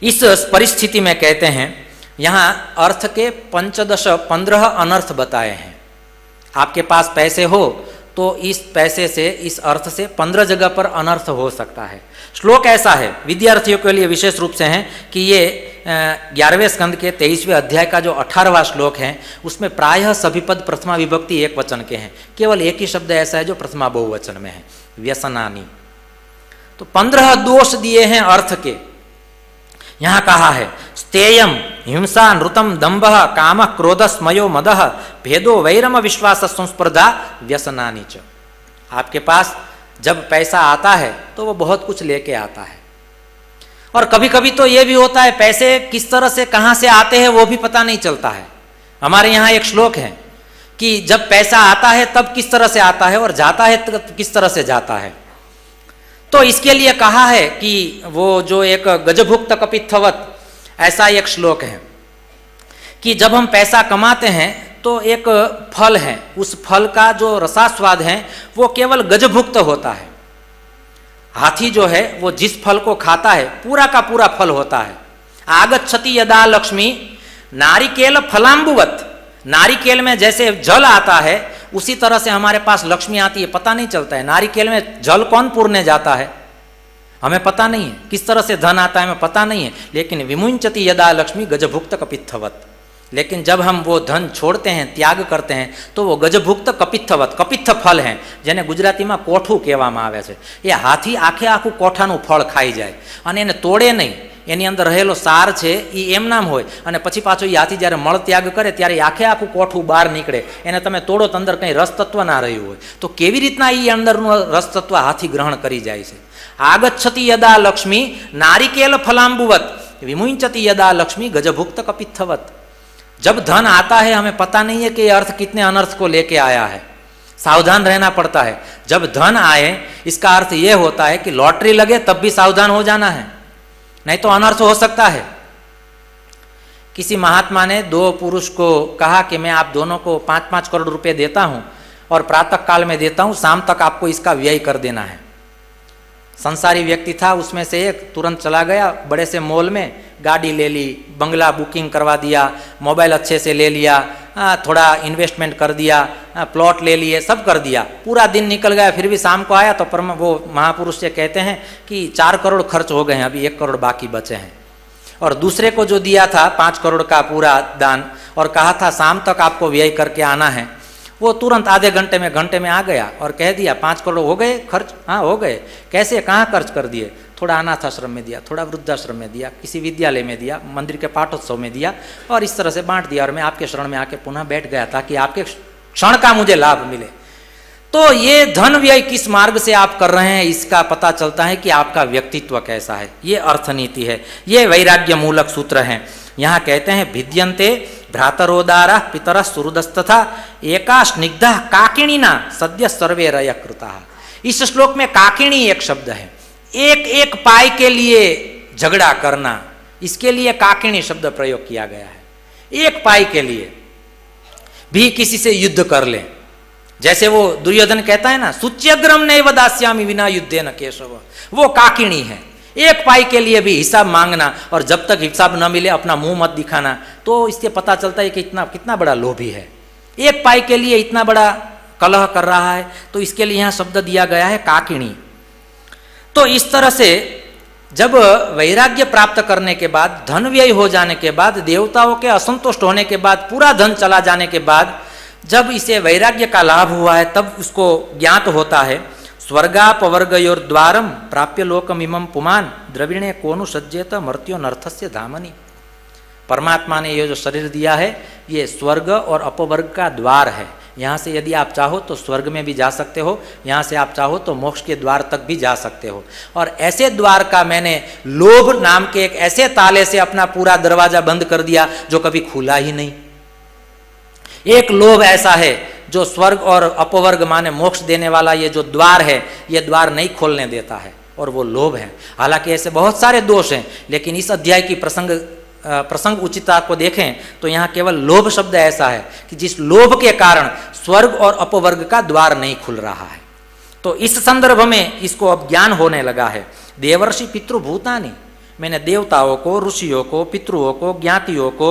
इस परिस्थिति में कहते हैं यहाँ अर्थ के 15 अनर्थ बताए हैं। आपके पास पैसे हो तो इस पैसे से, इस अर्थ से 15 जगह पर अनर्थ हो सकता है। श्लोक ऐसा है, विद्यार्थियों के लिए विशेष रूप से है कि ये 11वें स्कंद के 23वें अध्याय का जो 18वां श्लोक है उसमें प्रायः सभी पद प्रथमा विभक्ति एक वचन के हैं, केवल एक ही शब्द ऐसा है जो प्रथमा बहुवचन में है, व्यसनानी। तो 15 दोष दिए हैं अर्थ के। यहाँ कहा है स्तेयम हिंसा नृतम दंभः काम क्रोध स्मयो मदः भेदो वैरम विश्वास संस्पर्धा व्यसनानि च। आपके पास जब पैसा आता है तो वो बहुत कुछ लेके आता है, और कभी कभी तो ये भी होता है पैसे किस तरह से कहाँ से आते हैं वो भी पता नहीं चलता है। हमारे यहाँ एक श्लोक है कि जब पैसा आता है तब किस तरह से आता है और जाता है तब किस तरह से जाता है। तो इसके लिए कहा है कि वो जो एक गजभुक्त कपित्थवत ऐसा एक श्लोक है कि जब हम पैसा कमाते हैं तो एक फल है, उस फल का जो रसास्वाद है वो केवल गजभुक्त होता है। हाथी जो है वो जिस फल को खाता है पूरा का पूरा फल होता है। आगच्छति यदा लक्ष्मी नारिकेल फलांबुवत, नारिकेल में जैसे जल आता है उसी तरह से हमारे पास लक्ष्मी आती है, पता नहीं चलता है। नारिकेल में जल कौन पूरने जाता है हमें पता नहीं है, किस तरह से धन आता है हमें पता नहीं है, लेकिन विमुंचति यदा लक्ष्मी गजभुक्त कपित्थवत। लेकिन जब हम वो धन छोड़ते हैं, त्याग करते हैं, तो वो गजभुक्त कपित्थवत, कपित्थ फल है, જેને ગુજરાતીમાં કોઠું કહેવામાં આવે છે। એ હાથી આખે આખું કોઠાનું ફળ ખાઈ જાય અને એને તોડે નહીં, એની અંદર રહેલો સાર છે એ એમ નામ હોય અને પછી પાછો એ હાથી જ્યારે મળ ત્યાગ કરે ત્યારે આખે આખું કોઠું બહાર નીકળે, એને તમે તોડો તો અંદર કંઈ રસતત્વ ના રહ્યું હોય, તો કેવી રીતના એ અંદરનું રસતત્વ હાથી ગ્રહણ કરી જાય છે। આગચ્છતિ યદા લક્ષ્મી નારિકેલ ફલાંબુવત વિમુંચતિ यदा लक्ष्मी गजभुक्त कपित्थवत। जब धन आता है हमें पता नहीं है कि अर्थ कितने अनर्थ को लेके आया है, सावधान रहना पड़ता है। जब धन आए इसका अर्थ ये होता है कि लॉटरी लगे तब भी सावधान हो जाना है, नहीं तो अनर्थ हो सकता है। किसी महात्मा ने दो पुरुष को कहा कि मैं आप दोनों को 5-5 करोड़ रुपए देता हूं और प्रातः काल में देता हूं, शाम तक आपको इसका व्यय कर देना है। संसारी व्यक्ति था, उसमें से एक तुरंत चला गया बड़े से मॉल में, गाड़ी ले ली, बंगला बुकिंग करवा दिया, मोबाइल अच्छे से ले लिया, थोड़ा इन्वेस्टमेंट कर दिया, प्लॉट ले लिए, सब कर दिया। पूरा दिन निकल गया, फिर भी शाम को आया तो वो महापुरुष से कहते हैं कि 4 करोड़ खर्च हो गए हैं, अभी 1 करोड़ बाकी बचे हैं। और दूसरे को जो दिया था 5 करोड़ का पूरा दान और कहा था शाम तक आपको व्यय करके आना है, वो तुरंत आधे घंटे में आ गया और कह दिया 5 करोड़ हो गए खर्च। हाँ हो गए। कैसे, कहाँ खर्च कर दिए? थोड़ा अनाथ आश्रम में दिया, थोड़ा वृद्धाश्रम में दिया, किसी विद्यालय में दिया, मंदिर के पाठोत्सव में दिया और इस तरह से बांट दिया। और मैं आपके शरण में आके पुनः बैठ गया ताकि आपके क्षण का मुझे लाभ मिले। तो ये धन व्यय किस मार्ग से आप कर रहे हैं इसका पता चलता है कि आपका व्यक्तित्व कैसा है। ये अर्थनीति है, ये वैराग्य मूलक सूत्र है। यहाँ कहते हैं भिद्यन्ते भ्रातरोदारा पितर सुहृदस्तथा एका स्निग्धा काकिणीना सद्य सर्वे रय कृता। इस श्लोक में काकिणी एक शब्द है, एक एक पाई के लिए झगड़ा करना, इसके लिए काकिणी शब्द प्रयोग किया गया है। एक पाई के लिए भी किसी से युद्ध कर ले, जैसे वो दुर्योधन कहता है ना सुच्यग्रम नैव दास्यामि विना युद्धेन केशव, वो काकिणी है। एक पाई के लिए भी हिसाब मांगना और जब तक हिसाब न मिले अपना मुंह मत दिखाना, तो इससे पता चलता है कि कितना बड़ा लोभी है। एक पाई के लिए इतना बड़ा कलह कर रहा है, तो इसके लिए यहाँ शब्द दिया गया है काकिणी। तो इस तरह से जब वैराग्य प्राप्त करने के बाद, धन व्यय हो जाने के बाद, देवताओं के असंतुष्ट होने के बाद, पूरा धन चला जाने के बाद जब इसे वैराग्य का लाभ हुआ है तब उसको ज्ञात होता है स्वर्गापवर्गयोर्द्वारम प्राप्य लोकमिमं पुमान द्रविणे कोनु सज्जेत मर्त्यो नर्थस्य धामनि। परमात्मा ने ये जो शरीर दिया है ये स्वर्ग और अपवर्ग का द्वार है। यहाँ से यदि आप चाहो तो स्वर्ग में भी जा सकते हो, यहाँ से आप चाहो तो मोक्ष के द्वार तक भी जा सकते हो। और ऐसे द्वार का मैंने लोभ नाम के एक ऐसे ताले से अपना पूरा दरवाजा बंद कर दिया जो कभी खुला ही नहीं। एक लोभ ऐसा है जो स्वर्ग और अपवर्ग माने मोक्ष देने वाला ये जो द्वार है, ये द्वार नहीं खोलने देता है, और वो लोभ है। हालांकि ऐसे बहुत सारे दोष हैं, लेकिन इस अध्याय की प्रसंग उचितता को देखें तो यहाँ केवल लोभ शब्द ऐसा है कि जिस लोभ के कारण स्वर्ग और अपवर्ग का द्वार नहीं खुल रहा है। तो इस संदर्भ में इसको अब ज्ञान होने लगा है। देवर्षि पितृभूतानि, मैंने देवताओं को, ऋषियों को, पितृओं को, ज्ञातियों को,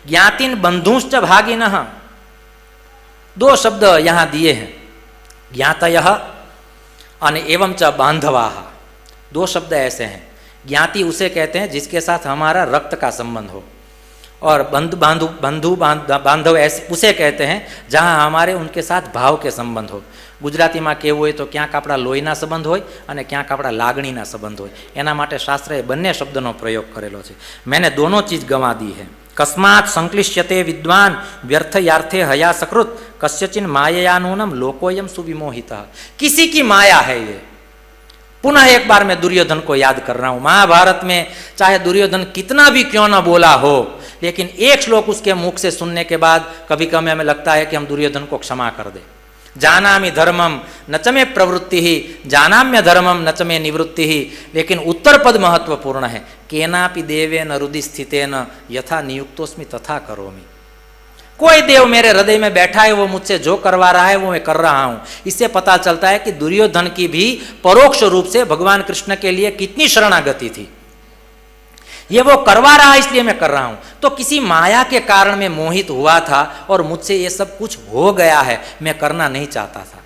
ज्ञातिन बंधुश्च भागिनः, 2 शब्द यहाँ दिए हैं, ज्ञातयः और एवं च बांधवाः। 2 शब्द ऐसे हैं। ज्ञाति उसे कहते हैं जिसके साथ हमारा रक्त का संबंध हो, और बंधु बांधव ऐसे उसे कहते हैं जहाँ हमारे उनके साथ भाव के संबंध हो। गुजराती में कहવું હોય तो ક્યાંક આપણા લોહીના સંબંધ હોય અને ક્યાંક આપણા લાગણીના સંબંધ હોય, એના માટે શાસ્ત્રએ બંને શબ્દનો પ્રયોગ કરેલો છે। मैंने दोनों चीज गंवा दी है। कस्मात् संक्लिश्यते विद्वान व्यर्थ यार्थे हया सकृत कस्यचिन माययानूनम लोकोयम सुविमोहितः। किसी की माया है ये। पुनः एक बार मैं दुर्योधन को याद कर रहा हूँ। महाभारत में चाहे दुर्योधन कितना भी क्यों ना बोला हो, लेकिन एक श्लोक उसके मुख से सुनने के बाद कभी कभी हमें लगता है कि हम दुर्योधन को क्षमा कर दें। जानामि धर्मम न च मे प्रवृत्ति ही, जानाम्य धर्मम न च मे निवृत्ति ही। लेकिन उत्तर पद महत्वपूर्ण है। केनापि देवेन हृदि स्थितेन यथा नियुक्तोस्मि तथा करोमि। कोई देव मेरे हृदय में बैठा है, वो मुझसे जो करवा रहा है वो मैं कर रहा हूं। इससे पता चलता है कि दुर्योधन की भी परोक्ष रूप से भगवान कृष्ण के लिए कितनी शरणागति थी। ये वो करवा रहा है इसलिए मैं कर रहा हूं। तो किसी माया के कारण में मोहित हुआ था और मुझसे ये सब कुछ हो गया है, मैं करना नहीं चाहता था,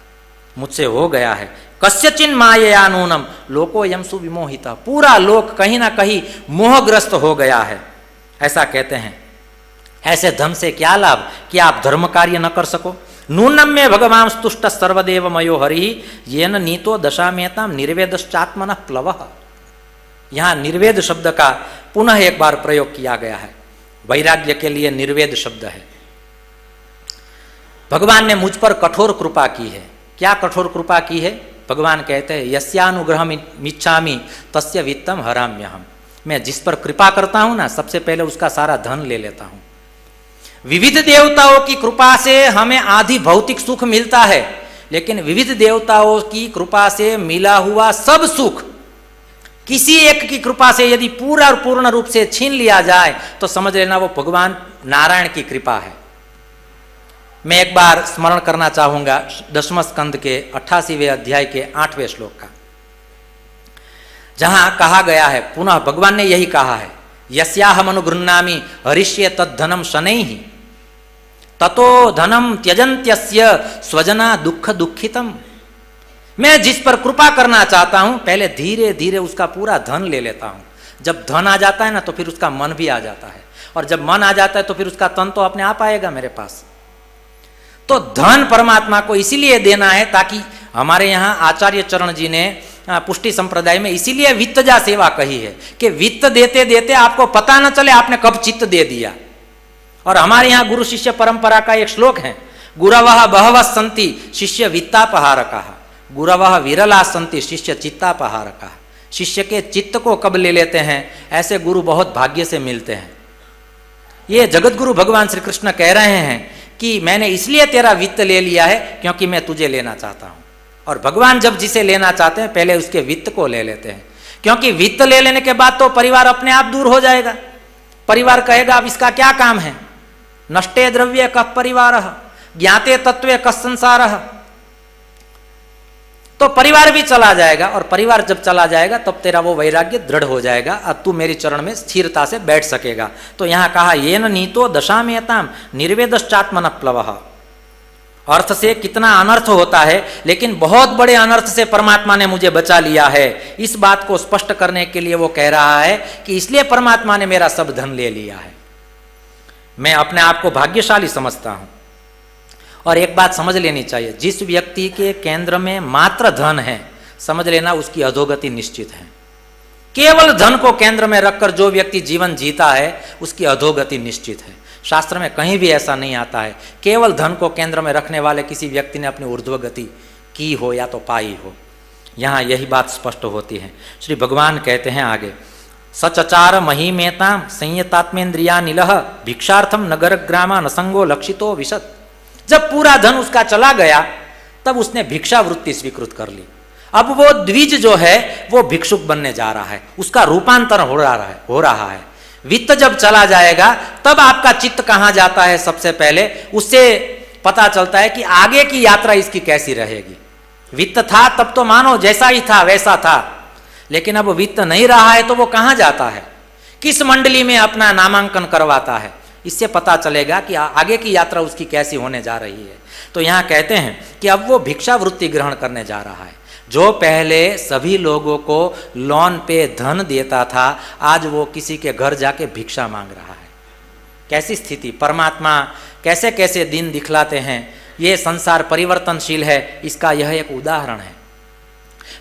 मुझसे हो गया है। कस्यचिन मायया नूनम लोको यमसु विमोहिता। पूरा लोक कहीं ना कहीं मोहग्रस्त हो गया है, ऐसा कहते हैं। ऐसे धन से क्या लाभ कि आप धर्म कार्य न कर सको। नूनम में भगवान स्तुष्ट सर्वदेव मयो हरि येन नीतो दशामेताम निर्वेदश्चात्मनः प्लवः। यहाँ निर्वेद शब्द का पुनः एक बार प्रयोग किया गया है। वैराग्य के लिए निर्वेद शब्द है। भगवान ने मुझ पर कठोर कृपा की है। क्या कठोर कृपा की है? भगवान कहते हैं यस्यानुग्रहम् इच्छामि तस्य वित्तम हराम्यहम्। मैं जिस पर कृपा करता हूं ना, सबसे पहले उसका सारा धन ले लेता हूं। विविध देवताओं की कृपा से हमें आधी भौतिक सुख मिलता है, लेकिन विविध देवताओं की कृपा से मिला हुआ सब सुख किसी एक की कृपा से यदि पूरा और पूर्ण रूप से छीन लिया जाए तो समझ लेना वो भगवान नारायण की कृपा है। मैं एक बार स्मरण करना चाहूंगा 10वें स्कंद के 88वें अध्याय के 8वें श्लोक का, जहां कहा गया है, पुनः भगवान ने यही कहा है, यस्याहम अनुगृह्णामि हरिष्ये तद्धनम शनैः ततो धनम त्यजन्त्यस्य स्वजना दुख दुखितम। मैं जिस पर कृपा करना चाहता हूं पहले धीरे धीरे उसका पूरा धन ले लेता हूं। जब धन आ जाता है ना तो फिर उसका मन भी आ जाता है, और जब मन आ जाता है तो फिर उसका तन तो अपने आप आएगा मेरे पास। तो धन परमात्मा को इसीलिए देना है ताकि हमारे यहाँ आचार्य चरण जी ने पुष्टि संप्रदाय में इसीलिए वित्तजा सेवा कही है कि वित्त देते देते आपको पता न चले आपने कब चित्त दे दिया। और हमारे यहाँ गुरु शिष्य परंपरा का एक श्लोक है, गुरवः बहवः सन्ति शिष्य वित्तापहारकाः गुरवः विरला सन्ति शिष्य चित्तापहारकाः। शिष्य के चित्त को कब ले लेते हैं, ऐसे गुरु बहुत भाग्य से मिलते हैं। ये जगत गुरु भगवान श्री कृष्ण कह रहे हैं कि मैंने इसलिए तेरा वित्त ले लिया है क्योंकि मैं तुझे लेना चाहता हूं। और भगवान जब जिसे लेना चाहते हैं पहले उसके वित्त को ले लेते हैं, क्योंकि वित्त ले लेने के बाद तो परिवार अपने आप दूर हो जाएगा। परिवार कहेगा अब इसका क्या काम है, नष्टे द्रव्ये कः परिवारः ज्ञाते तत्वे कः संसारः। तो परिवार भी चला जाएगा, और परिवार जब चला जाएगा तब तेरा वो वैराग्य दृढ़ हो जाएगा, अब तू मेरी चरण में स्थिरता से बैठ सकेगा। तो यहाँ कहा येन नीतो दशामेताम निर्वेदश्चात्मनः प्लवः। अर्थ से कितना अनर्थ होता है, लेकिन बहुत बड़े अनर्थ से परमात्मा ने मुझे बचा लिया है। इस बात को स्पष्ट करने के लिए वो कह रहा है कि इसलिए परमात्मा ने मेरा सब धन ले लिया है। मैं अपने आप को भाग्यशाली समझता हूं। और एक बात समझ लेनी चाहिए, जिस व्यक्ति के केंद्र में मात्र धन है, समझ लेना उसकी अधोगति निश्चित है। केवल धन को केंद्र में रखकर जो व्यक्ति जीवन जीता है उसकी अधोगति निश्चित है। शास्त्र में कहीं भी ऐसा नहीं आता है केवल धन को केंद्र में रखने वाले किसी व्यक्ति ने अपनी ऊर्ध्वगति की हो या तो पाई हो। यहाँ यही बात स्पष्ट होती है। श्री भगवान कहते हैं आगे, सचचार महिमेताम संयतात्मेन्द्रिया नीलह भिक्षार्थम नगर ग्रामा नसंगो लक्षितो विशत। जब पूरा धन उसका चला गया तब उसने भिक्षा वृत्ति स्वीकृत कर ली। अब वो द्विज जो है वो भिक्षुक बनने जा रहा है, उसका रूपांतर हो रहा है। वित्त जब चला जाएगा तब आपका चित्त कहाँ जाता है, सबसे पहले उससे पता चलता है कि आगे की यात्रा इसकी कैसी रहेगी। वित्त था तब तो मानो जैसा ही था वैसा था, लेकिन अब वित्त नहीं रहा है तो वो कहाँ जाता है, किस मंडली में अपना नामांकन करवाता है, इससे पता चलेगा कि आगे की यात्रा उसकी कैसी होने जा रही है। तो यहाँ कहते हैं कि अब वो भिक्षा वृत्ति ग्रहण करने जा रहा है। जो पहले सभी लोगों को लोन पे धन देता था, आज वो किसी के घर जाके भिक्षा मांग रहा है। कैसी स्थिति, परमात्मा कैसे कैसे दिन दिखलाते हैं। ये संसार परिवर्तनशील है, इसका यह एक उदाहरण है।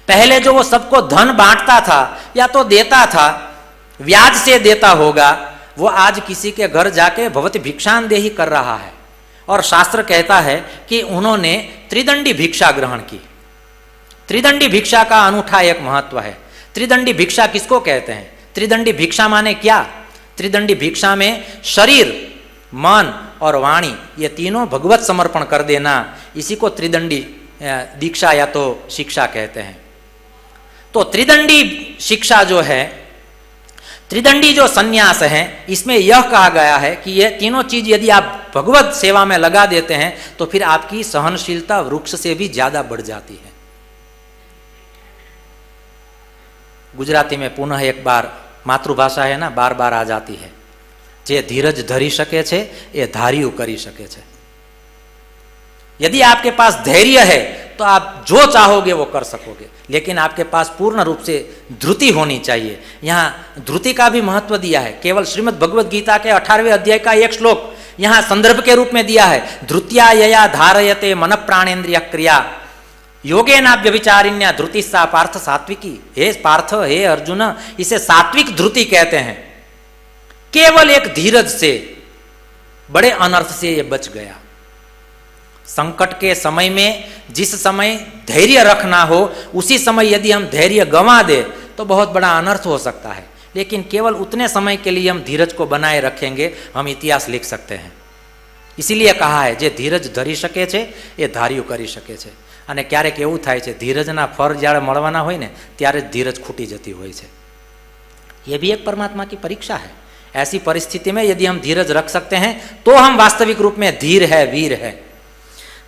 पहले जो वो सबको धन बांटता था या तो देता था, ब्याज से देता होगा, वो आज किसी के घर जाके भवति भिक्षांदेही कर रहा है। और शास्त्र कहता है कि उन्होंने त्रिदंडी भिक्षा ग्रहण की। त्रिदंडी भिक्षा का अनूठा एक महत्व है। त्रिदंडी भिक्षा किसको कहते हैं? त्रिदंडी भिक्षा माने क्या? त्रिदंडी भिक्षा में शरीर, मन और वाणी, ये तीनों भगवत समर्पण कर देना, इसी को त्रिदंडी दीक्षा या तो शिक्षा कहते हैं। तो त्रिदंडी शिक्षा जो है, त्रिदंडी जो संन्यास है, इसमें यह कहा गया है कि ये तीनों चीज यदि आप भगवत सेवा में लगा देते हैं तो फिर आपकी सहनशीलता वृक्ष से भी ज्यादा बढ़ जाती है। गुजराती में पुनः एक बार, मातृभाषा है ना, बार बार आ जाती है, जे धीरज धरी सके छे ये धार्यु करी सके छे। यदि आपके पास धैर्य है तो आप जो चाहोगे वो कर सकोगे, लेकिन आपके पास पूर्ण रूप से धृति होनी चाहिए। यहाँ धृति का भी महत्व दिया है। केवल श्रीमद् भगवद गीता के 18वें अध्याय का एक श्लोक यहाँ संदर्भ के रूप में दिया है। धृत्या यया धारयते मन प्राणेन्द्रिय क्रिया योगेनाभ्यभिचारिण्या धृति सा पार्थ सात्विकी। हे पार्थ, हे अर्जुन, इसे सात्विक धृति कहते हैं। केवल एक धीरज से बड़े अनर्थ से ये बच गया। संकट के समय में जिस समय धैर्य रखना हो उसी समय यदि हम धैर्य गंवा दे तो बहुत बड़ा अनर्थ हो सकता है, लेकिन केवल उतने समय के लिए हम धीरज को बनाए रखेंगे, हम इतिहास लिख सकते हैं। इसीलिए कहा है जे धीरज धरी શકે છે એ ધાર્યું કરી શકે છે। અને ક્યારેક એવું થાય છે, ધીરજના ફળ જ્યારે મળવાના હોય ને ત્યારે જ ધીરજ ખૂટી જતી હોય છે। ये भी एक परमात्मा की परीक्षा है। ऐसी परिस्थिति में यदि हम धीरज रख सकते हैं तो हम वास्तविक रूप में धीर है, वीर है।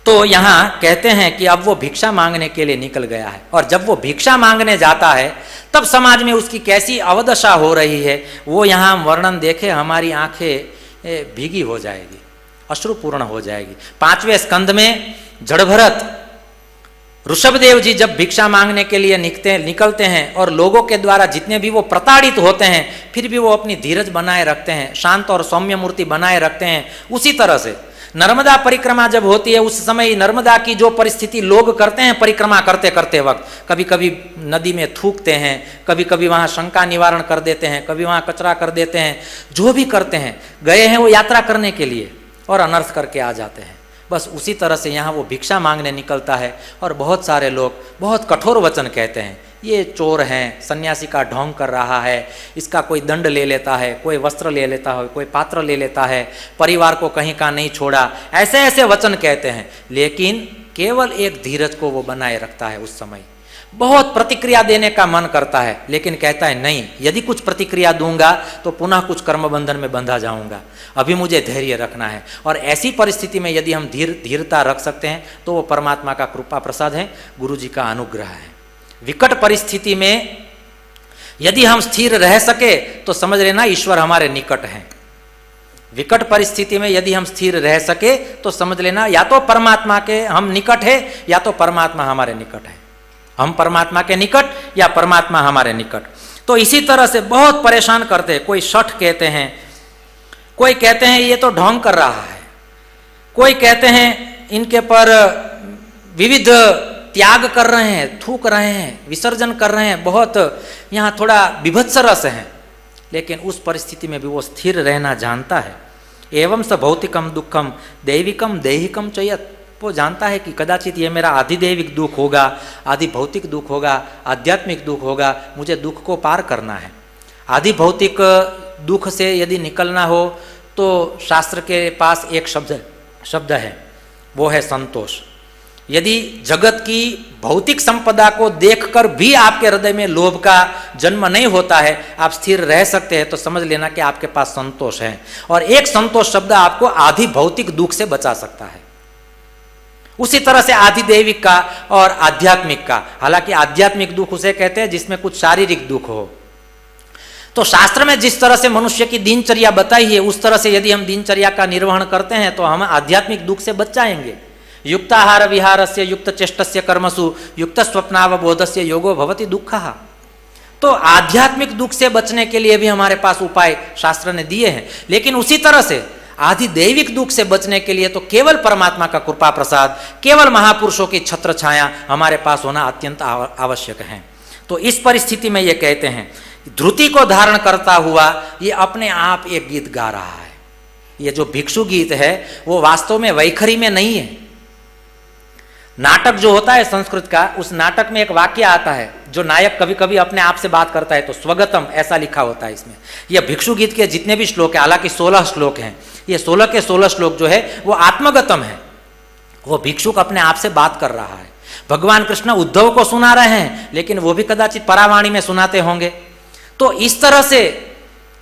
तो यहाँ कहते हैं कि अब वो भिक्षा मांगने के लिए निकल गया है, और जब वो भिक्षा मांगने जाता है तब समाज में उसकी कैसी अवदशा हो रही है वो यहाँ वर्णन देखे हमारी आंखें भीगी हो जाएगी, अश्रुपूर्ण हो जाएगी। 5वें स्कंद में जड़भरत ऋषभदेव जी जब भिक्षा मांगने के लिए निकलते हैं और लोगों के द्वारा जितने भी वो प्रताड़ित होते हैं फिर भी वो अपनी धीरज बनाए रखते हैं, शांत और सौम्य मूर्ति बनाए रखते हैं। उसी तरह से नर्मदा परिक्रमा जब होती है उस समय नर्मदा की जो परिस्थिति लोग करते हैं परिक्रमा करते करते वक्त, कभी कभी नदी में थूकते हैं, कभी कभी वहाँ शंका निवारण कर देते हैं, कभी वहाँ कचरा कर देते हैं, जो भी करते हैं, गए हैं वो यात्रा करने के लिए और अनर्थ करके आ जाते हैं। बस उसी तरह से यहाँ वो भिक्षा मांगने निकलता है और बहुत सारे लोग बहुत कठोर वचन कहते हैं, ये चोर हैं, सन्यासी का ढोंग कर रहा है, इसका कोई दंड ले लेता है, कोई वस्त्र ले लेता है, कोई पात्र ले लेता है, परिवार को कहीं का नहीं छोड़ा, ऐसे ऐसे वचन कहते हैं। लेकिन केवल एक धीरज को वो बनाए रखता है। उस समय बहुत प्रतिक्रिया देने का मन करता है, लेकिन कहता है नहीं, यदि कुछ प्रतिक्रिया दूंगा तो पुनः कुछ कर्म बंधन में बंधा जाऊंगा, अभी मुझे धैर्य रखना है। और ऐसी परिस्थिति में यदि हम धीरता रख सकते हैं तो वो परमात्मा का कृपा प्रसाद है, गुरु जी का अनुग्रह है। विकट परिस्थिति में यदि हम स्थिर रह सके तो समझ लेना ईश्वर हमारे निकट हैं। विकट परिस्थिति में यदि हम स्थिर रह सके तो समझ लेना या तो परमात्मा के हम निकट है या तो परमात्मा हमारे निकट है। हम परमात्मा के निकट या परमात्मा हमारे निकट। तो इसी तरह से बहुत परेशान करते हैं। कोई शठ कहते हैं, कोई कहते हैं ये तो ढोंग कर रहा है, कोई कहते हैं इनके पर विविध त्याग कर रहे हैं, थूक रहे हैं, विसर्जन कर रहे हैं, बहुत यहाँ थोड़ा विभत्स रस है। लेकिन उस परिस्थिति में भी वो स्थिर रहना जानता है। एवं स भौतिकम दुखम दैविकम दैहिकम चयत। वो जानता है कि कदाचित ये मेरा आधिदैविक दुख होगा, आधि भौतिक दुख होगा, आध्यात्मिक दुख होगा, मुझे दुख को पार करना है। आधि भौतिक दुख से यदि निकलना हो तो शास्त्र के पास एक शब्द है, वो है संतोष। यदि जगत की भौतिक संपदा को देखकर भी आपके हृदय में लोभ का जन्म नहीं होता है, आप स्थिर रह सकते हैं, तो समझ लेना कि आपके पास संतोष है। और एक संतोष शब्द आपको आधि भौतिक दुख से बचा सकता है। उसी तरह से आधिदैविक का और आध्यात्मिक का, हालांकि आध्यात्मिक दुख उसे कहते हैं जिसमें कुछ शारीरिक दुख हो। तो शास्त्र में जिस तरह से मनुष्य की दिनचर्या बताई है उस तरह से यदि हम दिनचर्या का निर्वहन करते हैं तो हम आध्यात्मिक दुख से बच जाएंगे। युक्ताहार विहारस्य युक्त चेष्टस्य कर्मसु युक्त स्वप्नावबोधस्य योगो भवति दुःखः। तो आध्यात्मिक दुख से बचने के लिए भी हमारे पास उपाय शास्त्र ने दिए हैं। लेकिन उसी तरह से आधिदैविक दुख से बचने के लिए तो केवल परमात्मा का कृपा प्रसाद, केवल महापुरुषों की छत्र छाया हमारे पास होना अत्यंत आवश्यक है। तो इस परिस्थिति में ये कहते हैं, धृति को धारण करता हुआ ये अपने आप एक गीत गा रहा है। ये जो भिक्षु गीत है वो वास्तव में वैखरी में नहीं है। नाटक जो होता है संस्कृत का, उस नाटक में एक वाक्य आता है, जो नायक कभी कभी अपने आप से बात करता है तो स्वगतम ऐसा लिखा होता है इसमें। यह भिक्षु गीत के जितने भी श्लोक हैं, हालांकि 16 श्लोक हैं, ये 16 के 16 श्लोक जो है वो आत्मगतम है, वो भिक्षुक अपने आप से बात कर रहा है। भगवान कृष्ण उद्धव को सुना रहे हैं, लेकिन वो भी कदाचित परावाणी में सुनाते होंगे। तो इस तरह से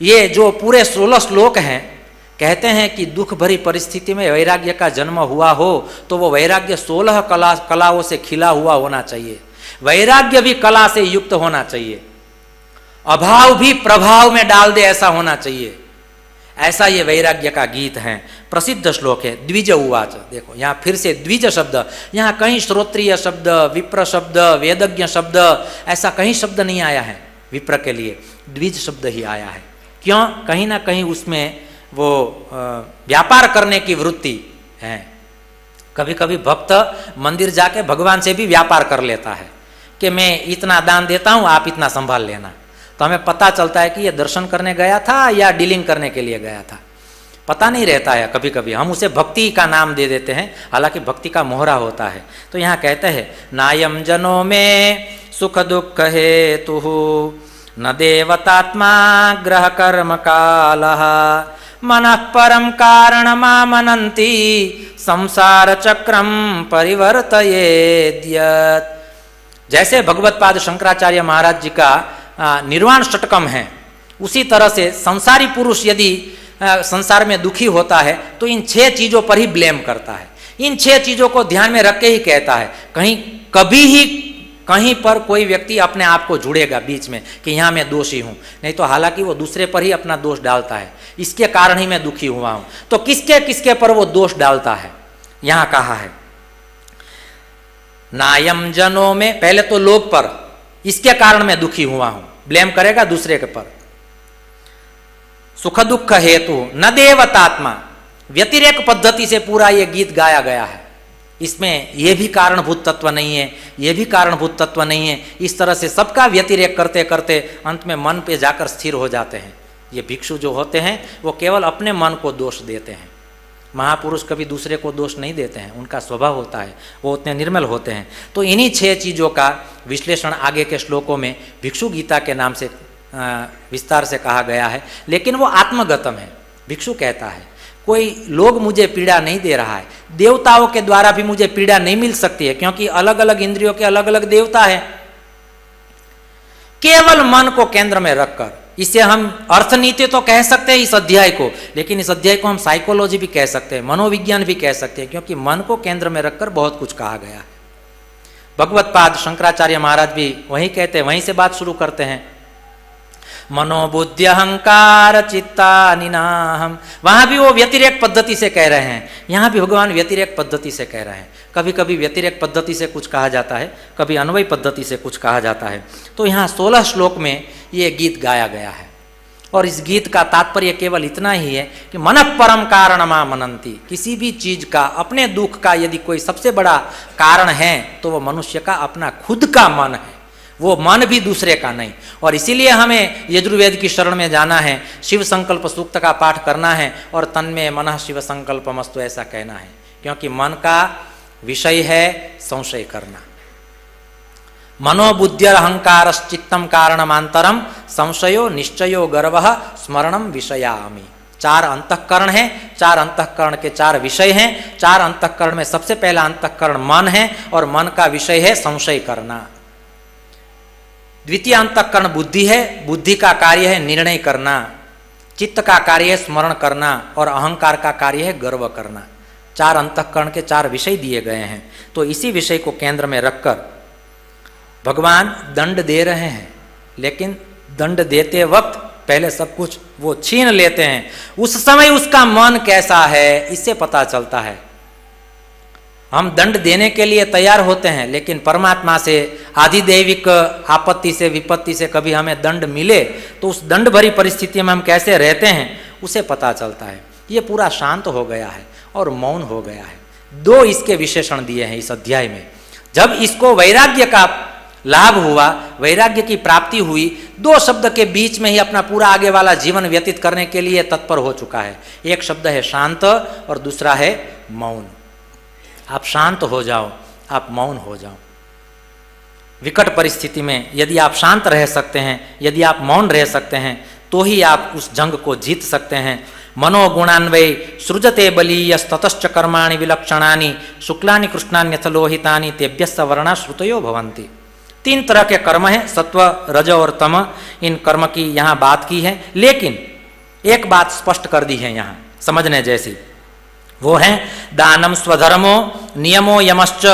ये जो पूरे 16 श्लोक हैं, कहते हैं कि दुख भरी परिस्थिति में वैराग्य का जन्म हुआ हो तो वो वैराग्य 16 कलाओं से खिला हुआ होना चाहिए। वैराग्य भी कला से युक्त होना चाहिए, अभाव भी प्रभाव में डाल दे ऐसा होना चाहिए। ऐसा ये वैराग्य का गीत है। प्रसिद्ध श्लोक है द्विज उवाच। देखो यहाँ फिर से द्विज शब्द, यहाँ कहीं श्रोत्रिय शब्द, विप्र शब्द, वेदज्ञ शब्द, ऐसा कहीं शब्द नहीं आया है विप्र के लिए, द्विज शब्द ही आया है। क्यों? कहीं ना कहीं उसमें वो व्यापार करने की वृत्ति है। कभी कभी भक्त मंदिर जाके भगवान से भी व्यापार कर लेता है कि मैं इतना दान देता हूँ, आप इतना संभाल लेना। तो हमें पता चलता है कि ये दर्शन करने गया था या डीलिंग करने के लिए गया था, पता नहीं रहता है। कभी कभी हम उसे भक्ति का नाम दे देते हैं, हालांकि भक्ति का मोहरा होता है। तो यहाँ कहते हैं नायम जनों में सुख दुख हेतु न देवतात्मा ग्रह कर्म कालः मनः परम कारणमामनन्ति संसार चक्रम परिवर्तयेद्यत्। जैसे भगवत्पाद शंकराचार्य महाराज जी का निर्वाण षटकम है, उसी तरह से संसारी पुरुष यदि संसार में दुखी होता है तो इन 6 चीजों पर ही ब्लेम करता है। इन 6 चीजों को ध्यान में रख के ही कहता है। कभी ही कहीं पर कोई व्यक्ति अपने आप को जुड़ेगा बीच में कि यहाँ मैं दोषी हूँ, नहीं तो हालांकि वो दूसरे पर ही अपना दोष डालता है, इसके कारण ही मैं दुखी हुआ हूँ। तो किसके किसके पर वो दोष डालता है? यहाँ कहा है नायम जनों में, पहले तो लोग पर, इसके कारण मैं दुखी हुआ हूं, ब्लेम करेगा दूसरे के पर। सुख दुख हेतु न देवतात्मा, व्यतिरेक पद्धति से पूरा ये गीत गाया गया है। इसमें यह भी कारणभूत तत्व नहीं है, यह भी कारणभूत तत्व नहीं है। इस तरह से सबका व्यतिरेक करते करते अंत में मन पे जाकर स्थिर हो जाते हैं। ये भिक्षु जो होते हैं वो केवल अपने मन को दोष देते हैं। महापुरुष कभी दूसरे को दोष नहीं देते हैं, उनका स्वभाव होता है, वो उतने निर्मल होते हैं। तो इन्हीं 6 चीज़ों का विश्लेषण आगे के श्लोकों में भिक्षु गीता के नाम से विस्तार से कहा गया है। लेकिन वो आत्मगतम है। भिक्षु कहता है कोई लोग मुझे पीड़ा नहीं दे रहा है, देवताओं के द्वारा भी मुझे पीड़ा नहीं मिल सकती है, क्योंकि अलग अलग इंद्रियों के अलग अलग देवता है। केवल मन को केंद्र में रखकर, इसे हम अर्थनीति तो कह सकते हैं इस अध्याय को, लेकिन इस अध्याय को हम साइकोलॉजी भी कह सकते हैं, मनोविज्ञान भी कह सकते हैं, क्योंकि मन को केंद्र में रखकर बहुत कुछ कहा गया है। भगवत्पाद शंकराचार्य महाराज भी वही कहते हैं, वहीं से बात शुरू करते हैं। मनोबुद्धि अहंकार चित्ता निनाहम, वहां भी वो व्यतिरेक पद्धति से कह रहे हैं, यहां भी भगवान व्यतिरेक पद्धति से कह रहे हैं। कभी कभी व्यतिरेक पद्धति से कुछ कहा जाता है, कभी अन्वय पद्धति से कुछ कहा जाता है। तो यहाँ 16 श्लोक में ये गीत गाया गया है, और इस गीत का तात्पर्य केवल इतना ही है कि मनः परम कारणमा मनन्ति। किसी भी चीज का, अपने दुख का यदि कोई सबसे बड़ा कारण है तो वो मनुष्य का अपना खुद का मन है, वो मन भी दूसरे का नहीं। और इसीलिए हमें यजुर्वेद की शरण में जाना है, शिव संकल्प सूक्त का पाठ करना है और तन्मे मनः शिव संकल्पमस्तु ऐसा कहना है, क्योंकि मन का विषय है संशय करना। मनोबुद्धिर अहंकारश्चित्तम कारणमांतरम संशयो निश्चयो गर्वः स्मरणम विषयामि। 4 अंतःकरण हैं, 4 अंतःकरण के 4 विषय हैं। 4 अंतःकरण में सबसे पहला अंतःकरण मन है, और मन का विषय है संशय करना। द्वितीय अंतःकरण बुद्धि है, बुद्धि का कार्य है निर्णय करना। चित्त का कार्य है स्मरण करना, और अहंकार का कार्य है गर्व करना। 4 अंतःकरण के 4 विषय दिए गए हैं। तो इसी विषय को केंद्र में रखकर भगवान दंड दे रहे हैं, लेकिन दंड देते वक्त पहले सब कुछ वो छीन लेते हैं। उस समय उसका मन कैसा है इससे पता चलता है। हम दंड देने के लिए तैयार होते हैं, लेकिन परमात्मा से आधिदैविक आपत्ति से विपत्ति से कभी हमें दंड मिले तो उस दंड भरी परिस्थिति में हम कैसे रहते हैं उसे पता चलता है। ये पूरा शांत हो गया है और मौन हो गया है। 2 इसके विशेषण दिए हैं इस अध्याय में। जब इसको वैराग्य का लाभ हुआ, वैराग्य की प्राप्ति हुई, 2 शब्द के बीच में ही अपना पूरा आगे वाला जीवन व्यतीत करने के लिए तत्पर हो चुका है। एक शब्द है शांत और दूसरा है मौन। आप शांत हो जाओ, आप मौन हो जाओ। विकट परिस्थिति में यदि आप शांत रह सकते हैं, यदि आप मौन रह सकते हैं, तो ही आप उस जंग को जीत सकते हैं। मनोगुणान्वय सृजते बलीयस्ततश्च कर्माणि विलक्षणानि शुक्लानि कृष्णान्यथ लोहितानि तेभ्यस्य वर्णा श्रुतयो भवन्ति। 3 तरह के कर्म हैं, सत्व, रज और तम। इन कर्म की यहाँ बात की है, लेकिन एक बात स्पष्ट कर दी है यहाँ समझने जैसी, वो है दानम स्वधर्मो नियमो यमश्च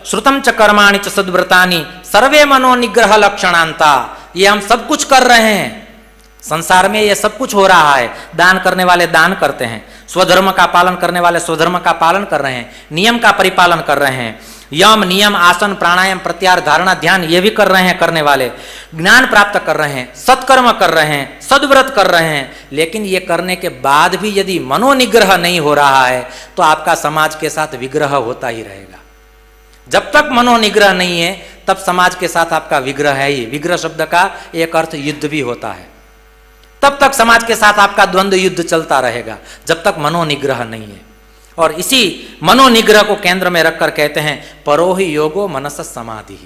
श्रुतम च कर्माणि च सद्व्रतानि सर्वे मनो निग्रह लक्षणांता। ये हम सब कुछ कर रहे हैं, संसार में ये सब कुछ हो रहा है। दान करने वाले दान करते हैं, स्वधर्म का पालन करने वाले स्वधर्म का पालन कर रहे हैं, नियम का परिपालन कर रहे हैं, यम नियम आसन प्राणायाम प्रत्याहार धारणा ध्यान ये भी कर रहे हैं करने वाले, ज्ञान प्राप्त कर रहे हैं, सत्कर्म कर रहे हैं, सद्व्रत कर रहे हैं। लेकिन ये करने के बाद भी यदि मनोनिग्रह नहीं हो रहा है तो आपका समाज के साथ विग्रह होता ही रहेगा। जब तक मनोनिग्रह नहीं है तब समाज के साथ आपका विग्रह है ही। विग्रह शब्द का एक अर्थ युद्ध भी होता है। तब तक समाज के साथ आपका द्वंद्व युद्ध चलता रहेगा जब तक मनोनिग्रह नहीं है। और इसी मनोनिग्रह को केंद्र में रखकर कहते हैं परोहि योगो मनस समाधि।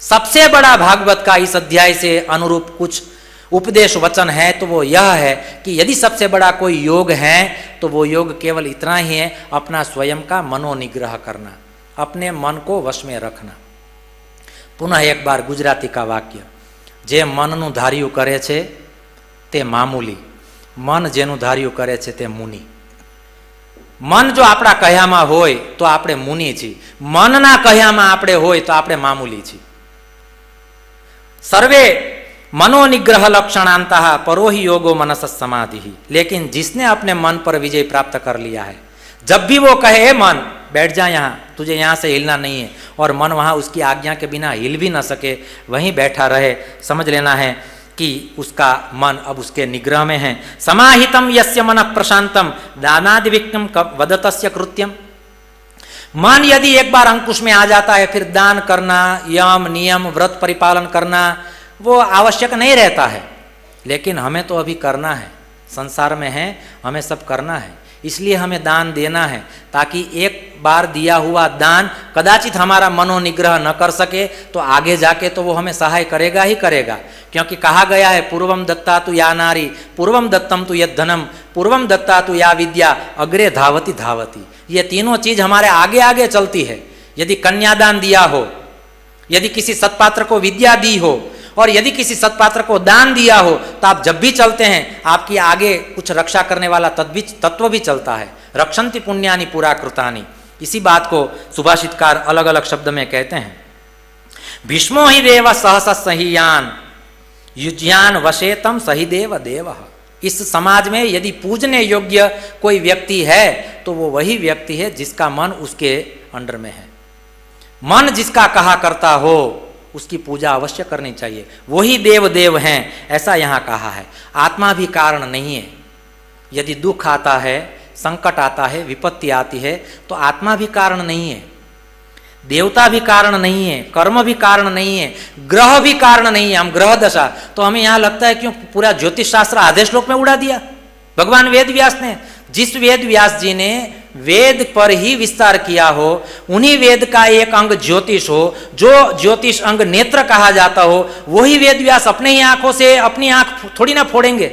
सबसे बड़ा भागवत का इस अध्याय से अनुरूप कुछ उपदेश वचन है तो वो यह है कि यदि सबसे बड़ा कोई योग है तो वो योग केवल इतना ही है, अपना स्वयं का मनोनिग्रह करना, अपने मन को वश में रखना। पुनः एक बार गुजराती का वाक्य, जे मनનું ધાર્યું કરે છે તે મામૂલી, મન જેનું ધાર્યું કરે છે તે મુનિ। મન જો આપણા કહ્યામાં હોય તો આપણે મુનિ છીએ, મનના કહ્યામાં આપણે હોય તો આપણે મામૂલી છીએ। सर्वे मनोनिग्रह लक्षणांतः परोहि योगो मनस समाधि। लेकिन जिसने अपने मन पर विजय प्राप्त कर लिया है, जब भी वो कहे मन बैठ जा यहाँ, तुझे यहाँ से हिलना नहीं है, और मन वहाँ उसकी आज्ञा के बिना हिल भी न सके, वहीं बैठा रहे, समझ लेना है कि उसका मन अब उसके निग्रह में है। समाहितम यस्य मनः प्रशांतम दानादि विक्रम वदतस्य कृत्यम। मन यदि एक बार अंकुश में आ जाता है फिर दान करना, यम नियम व्रत परिपालन करना वो आवश्यक नहीं रहता है। लेकिन हमें तो अभी करना है, संसार में है, हमें सब करना है, इसलिए हमें दान देना है, ताकि एक बार दिया हुआ दान कदाचित हमारा मनोनिग्रह न कर सके तो आगे जाके तो वो हमें सहाय करेगा ही करेगा। क्योंकि कहा गया है पूर्वम दत्ता तु या नारी पूर्वम दत्तम तु यद धनम पूर्वम दत्ता तु या विद्या अग्रे धावती धावती। ये तीनों चीज हमारे आगे आगे चलती है। यदि कन्यादान दिया हो, यदि किसी सत्पात्र को विद्या दी हो, और यदि किसी सत्पात्र को दान दिया हो, तो आप जब भी चलते हैं आपकी आगे कुछ रक्षा करने वाला तत्व भी चलता है। रक्षन्ति पुण्यानि पुरा कृतानि। इसी बात को सुभाषितकार अलग अलग शब्द में कहते हैं। भीष्मो हि देव सहसा सहीयान युज्यान वशेतम सहीदेव देव। इस समाज में यदि पूजने योग्य कोई व्यक्ति है तो वो वही व्यक्ति है जिसका मन उसके अंडर में है। मन जिसका कहा करता हो उसकी पूजा अवश्य करनी चाहिए, वही देव देव हैं, ऐसा यहाँ कहा है। आत्मा भी कारण नहीं है। यदि दुख आता है, संकट आता है, विपत्ति आती है तो आत्मा भी कारण नहीं है, देवता भी कारण नहीं है, कर्म भी कारण नहीं है, ग्रह भी कारण नहीं है। हम ग्रह दशा तो हमें यहाँ लगता है क्यों पूरा ज्योतिष शास्त्र आधे श्लोक में उड़ा दिया भगवान वेद व्यास ने। जिस वेद व्यास जी ने वेद पर ही विस्तार किया हो, उन्हीं वेद का एक अंग ज्योतिष हो, जो ज्योतिष अंग नेत्र कहा जाता हो, वही वेद व्यास अपने ही आंखों से अपनी आंख थोड़ी ना फोड़ेंगे।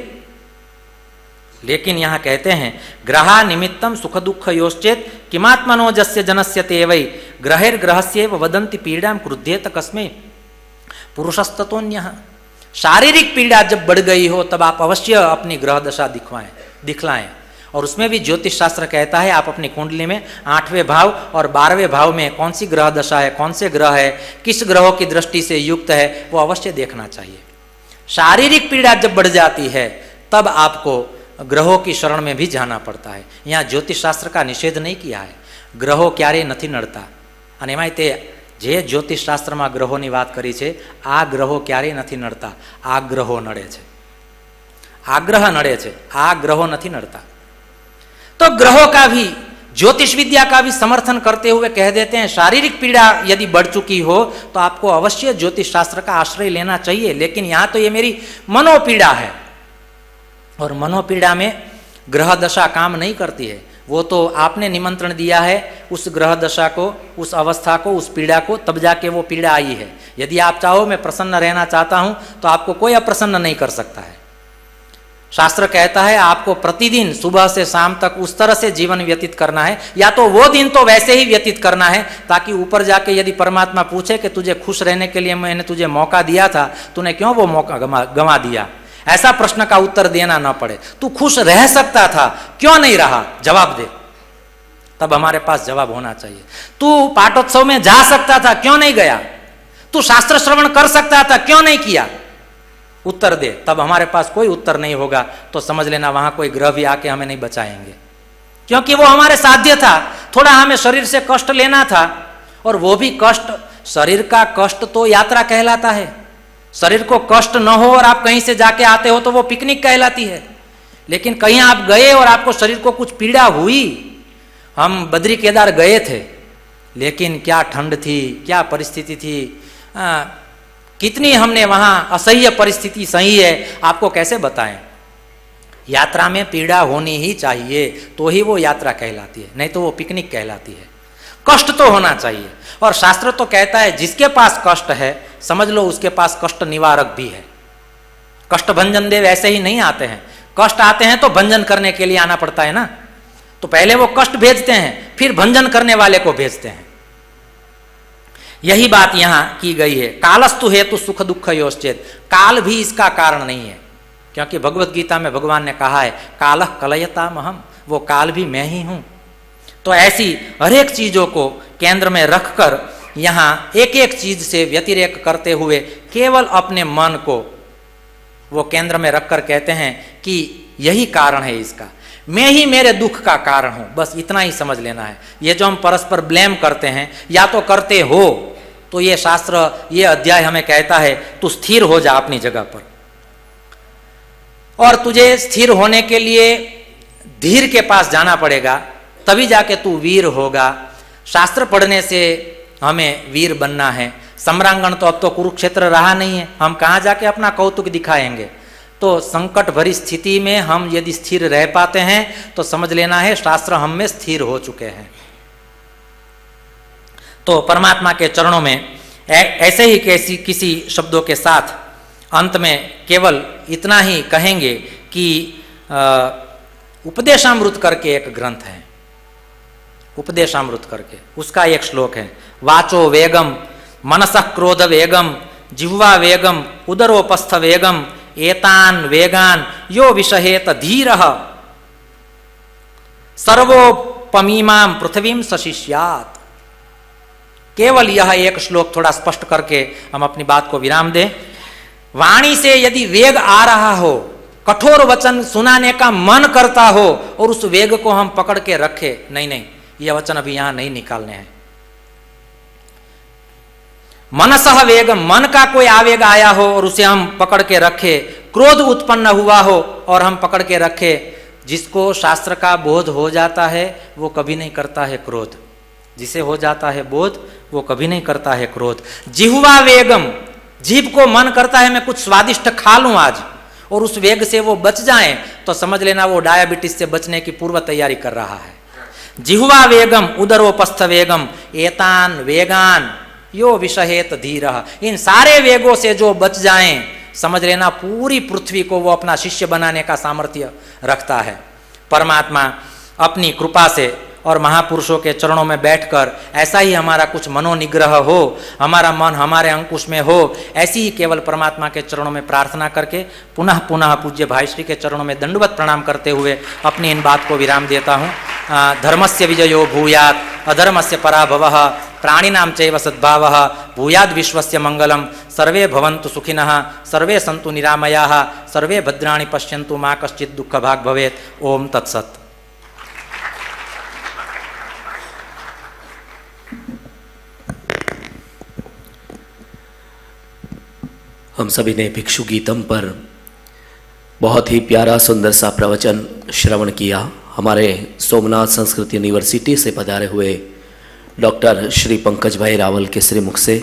लेकिन यहाँ कहते हैं ग्रहा निमित्तम सुख दुख योश्चेत किमात्मनो जस्य जनस्य ते वै ग्रहेर्ग्रहस्यैव वदन्ति पीड़ां क्रुध्येत कस्मै पुरुषस्ततोन्यः। शारीरिक पीड़ा जब बढ़ गई हो तब आप अवश्य अपनी ग्रह दशा दिखलाएं। और उसमें भी ज्योतिष शास्त्र कहता है आप अपनी कुंडली में 8वें भाव और 12वें भाव में कौन सी ग्रह दशा है, कौन से ग्रह है, किस ग्रहों की दृष्टि से युक्त है, वो अवश्य देखना चाहिए। शारीरिक पीड़ा जब बढ़ जाती है तब आपको ग्रहों की शरण में भी जाना पड़ता है। यहाँ ज्योतिष शास्त्र का निषेध नहीं किया है। ग्रहो क्यारे નથી નડતા અને એમાંય તે જે જ્યોતિષ શાસ્ત્રમાં ગ્રહોની વાત કરી છે આ ગ્રહો ક્યારેય નથી નડતા, આ ગ્રહો નડે છે, આગ્રહ નડે છે, આ ગ્રહો નથી નડતા। तो ग्रहों का भी ज्योतिष विद्या का भी समर्थन करते हुए कह देते हैं शारीरिक पीड़ा यदि बढ़ चुकी हो तो आपको अवश्य ज्योतिष शास्त्र का आश्रय लेना चाहिए। लेकिन यहाँ तो ये मेरी मनोपीड़ा है और मनोपीड़ा में ग्रह दशा काम नहीं करती है। वो तो आपने निमंत्रण दिया है उस ग्रह दशा को, उस अवस्था को, उस पीड़ा को, तब जाके वो पीड़ा आई है। यदि आप चाहो मैं प्रसन्न रहना चाहता हूँ तो आपको कोई अप्रसन्न नहीं कर सकता है। शास्त्र कहता है आपको प्रतिदिन सुबह से शाम तक उस तरह से जीवन व्यतीत करना है, या तो वो दिन तो वैसे ही व्यतीत करना है ताकि ऊपर जाके यदि परमात्मा पूछे कि तुझे खुश रहने के लिए मैंने तुझे मौका दिया था, तूने क्यों वो मौका गंवा दिया, ऐसा प्रश्न का उत्तर देना ना पड़े। तू खुश रह सकता था, क्यों नहीं रहा, जवाब दे। तब हमारे पास जवाब होना चाहिए। तू पाठोत्सव में जा सकता था, क्यों नहीं गया। तू शास्त्र श्रवण कर सकता था, क्यों नहीं किया, उत्तर दे। तब हमारे पास कोई उत्तर नहीं होगा तो समझ लेना वहां कोई ग्रह भी आके हमें नहीं बचाएंगे, क्योंकि वो हमारे साध्य था। थोड़ा हमें शरीर से कष्ट लेना था, और वो भी कष्ट, शरीर का कष्ट तो यात्रा कहलाता है। शरीर को कष्ट न हो और आप कहीं से जाके आते हो तो वो पिकनिक कहलाती है। लेकिन कहीं आप गए और आपको शरीर को कुछ पीड़ा हुई। हम बद्री केदार गए थे, लेकिन क्या ठंड थी, क्या परिस्थिति थी, कितनी हमने वहां असह्य परिस्थिति सही है, आपको कैसे बताएं। यात्रा में पीड़ा होनी ही चाहिए तो ही वो यात्रा कहलाती है, नहीं तो वो पिकनिक कहलाती है। कष्ट तो होना चाहिए, और शास्त्र तो कहता है जिसके पास कष्ट है समझ लो उसके पास कष्ट निवारक भी है। कष्ट भंजन देव ऐसे ही नहीं आते हैं, कष्ट आते हैं तो भंजन करने के लिए आना पड़ता है ना। तो पहले वो कष्ट भेजते हैं, फिर भंजन करने वाले को भेजते हैं। यही बात यहां की गई है। कालस्तु हेतु सुख दुख योश्चेत, काल भी इसका कारण नहीं है, क्योंकि भगवत गीता में भगवान ने कहा है कालः कलयताम अहम्, वो काल भी मैं ही हूं। तो ऐसी हर एक चीजों को केंद्र में रखकर यहां एक एक चीज से व्यतिरेक करते हुए केवल अपने मन को वो केंद्र में रखकर कहते हैं कि यही कारण है इसका, मैं ही मेरे दुख का कारण हूं। बस इतना ही समझ लेना है। ये जो हम परस्पर ब्लेम करते हैं या तो करते हो, तो ये शास्त्र, ये अध्याय हमें कहता है तू स्थिर हो जा अपनी जगह पर, और तुझे स्थिर होने के लिए धीर के पास जाना पड़ेगा, तभी जाके तू वीर होगा। शास्त्र पढ़ने से हमें वीर बनना है। सम्रांगण तो अब तो कुरुक्षेत्र रहा नहीं है, हम कहाँ जाके अपना कौतुक दिखाएंगे। तो संकट भरी स्थिति में हम यदि स्थिर रह पाते हैं तो समझ लेना है शास्त्र हम में स्थिर हो चुके हैं। तो परमात्मा के चरणों में ऐसे ही किसी शब्दों के साथ अंत में केवल इतना ही कहेंगे कि उपदेशामृत करके एक ग्रंथ है, उपदेशामृत करके उसका एक श्लोक है, वाचो वेगम मनसः क्रोध वेगम जिह्वा वेगम उदरोपस्थ वेगम एतान वेगान यो विषहेत धीरः सर्वोपमीमां पृथ्वीं सशिष्यात्। केवल यह एक श्लोक थोड़ा स्पष्ट करके हम अपनी बात को विराम दें। वाणी से यदि वेग आ रहा हो, कठोर वचन सुनाने का मन करता हो, और उस वेग को हम पकड़ के रखे, नहीं, यह वचन अभी यहां नहीं निकालने हैं। मनसः वेग, मन का कोई आवेग आया हो और उसे हम पकड़ के रखे, क्रोध उत्पन्न हुआ हो और हम पकड़ के रखे। जिसको शास्त्र का बोध हो जाता है वो कभी नहीं करता है क्रोध, जिसे हो जाता है बोध वो कभी नहीं करता है क्रोध। जिह्वा वेगम, जीभ को मन करता है मैं कुछ स्वादिष्ट खा लूं आज, और उस वेग से वो बच जाए तो समझ लेना वो डायबिटीज से बचने की पूर्व तैयारी कर रहा है। जिह्वा वेगम उदरोपस्थ वेगम एतान वेगान यो विषहेत धीरः, इन सारे वेगों से जो बच जाएं समझ लेना पूरी पृथ्वी को वो अपना शिष्य बनाने का सामर्थ्य रखता है। परमात्मा अपनी कृपा से और महापुरुषों के चरणों में बैठकर ऐसा ही हमारा कुछ मनोनिग्रह हो, हमारा मन हमारे अंकुश में हो, ऐसी ही केवल परमात्मा के चरणों में प्रार्थना करके पुनः पुनः पूज्य भाई श्री के चरणों में दंडवत प्रणाम करते हुए अपनी इन बात को विराम देता हूँ। धर्मस्य विजयो भूयात् अधर्मस्य पराभवः प्राणिनां चैव सद्भावः भूयाद् विश्वस्य मंगलम सर्वे भवन्तु सुखिनः सर्वे सन्तु निरामयाः सर्वे भद्राणि पश्यन्तु मा कश्चित् दुःखभाग् भवेत्। ओम तत्सत्। हम सभी ने भिक्षु गीतम पर बहुत ही प्यारा सुंदर सा प्रवचन श्रवण किया। हमारे सोमनाथ संस्कृत यूनिवर्सिटी से पधारे हुए डॉक्टर श्री पंकज भाई रावल के श्रीमुख से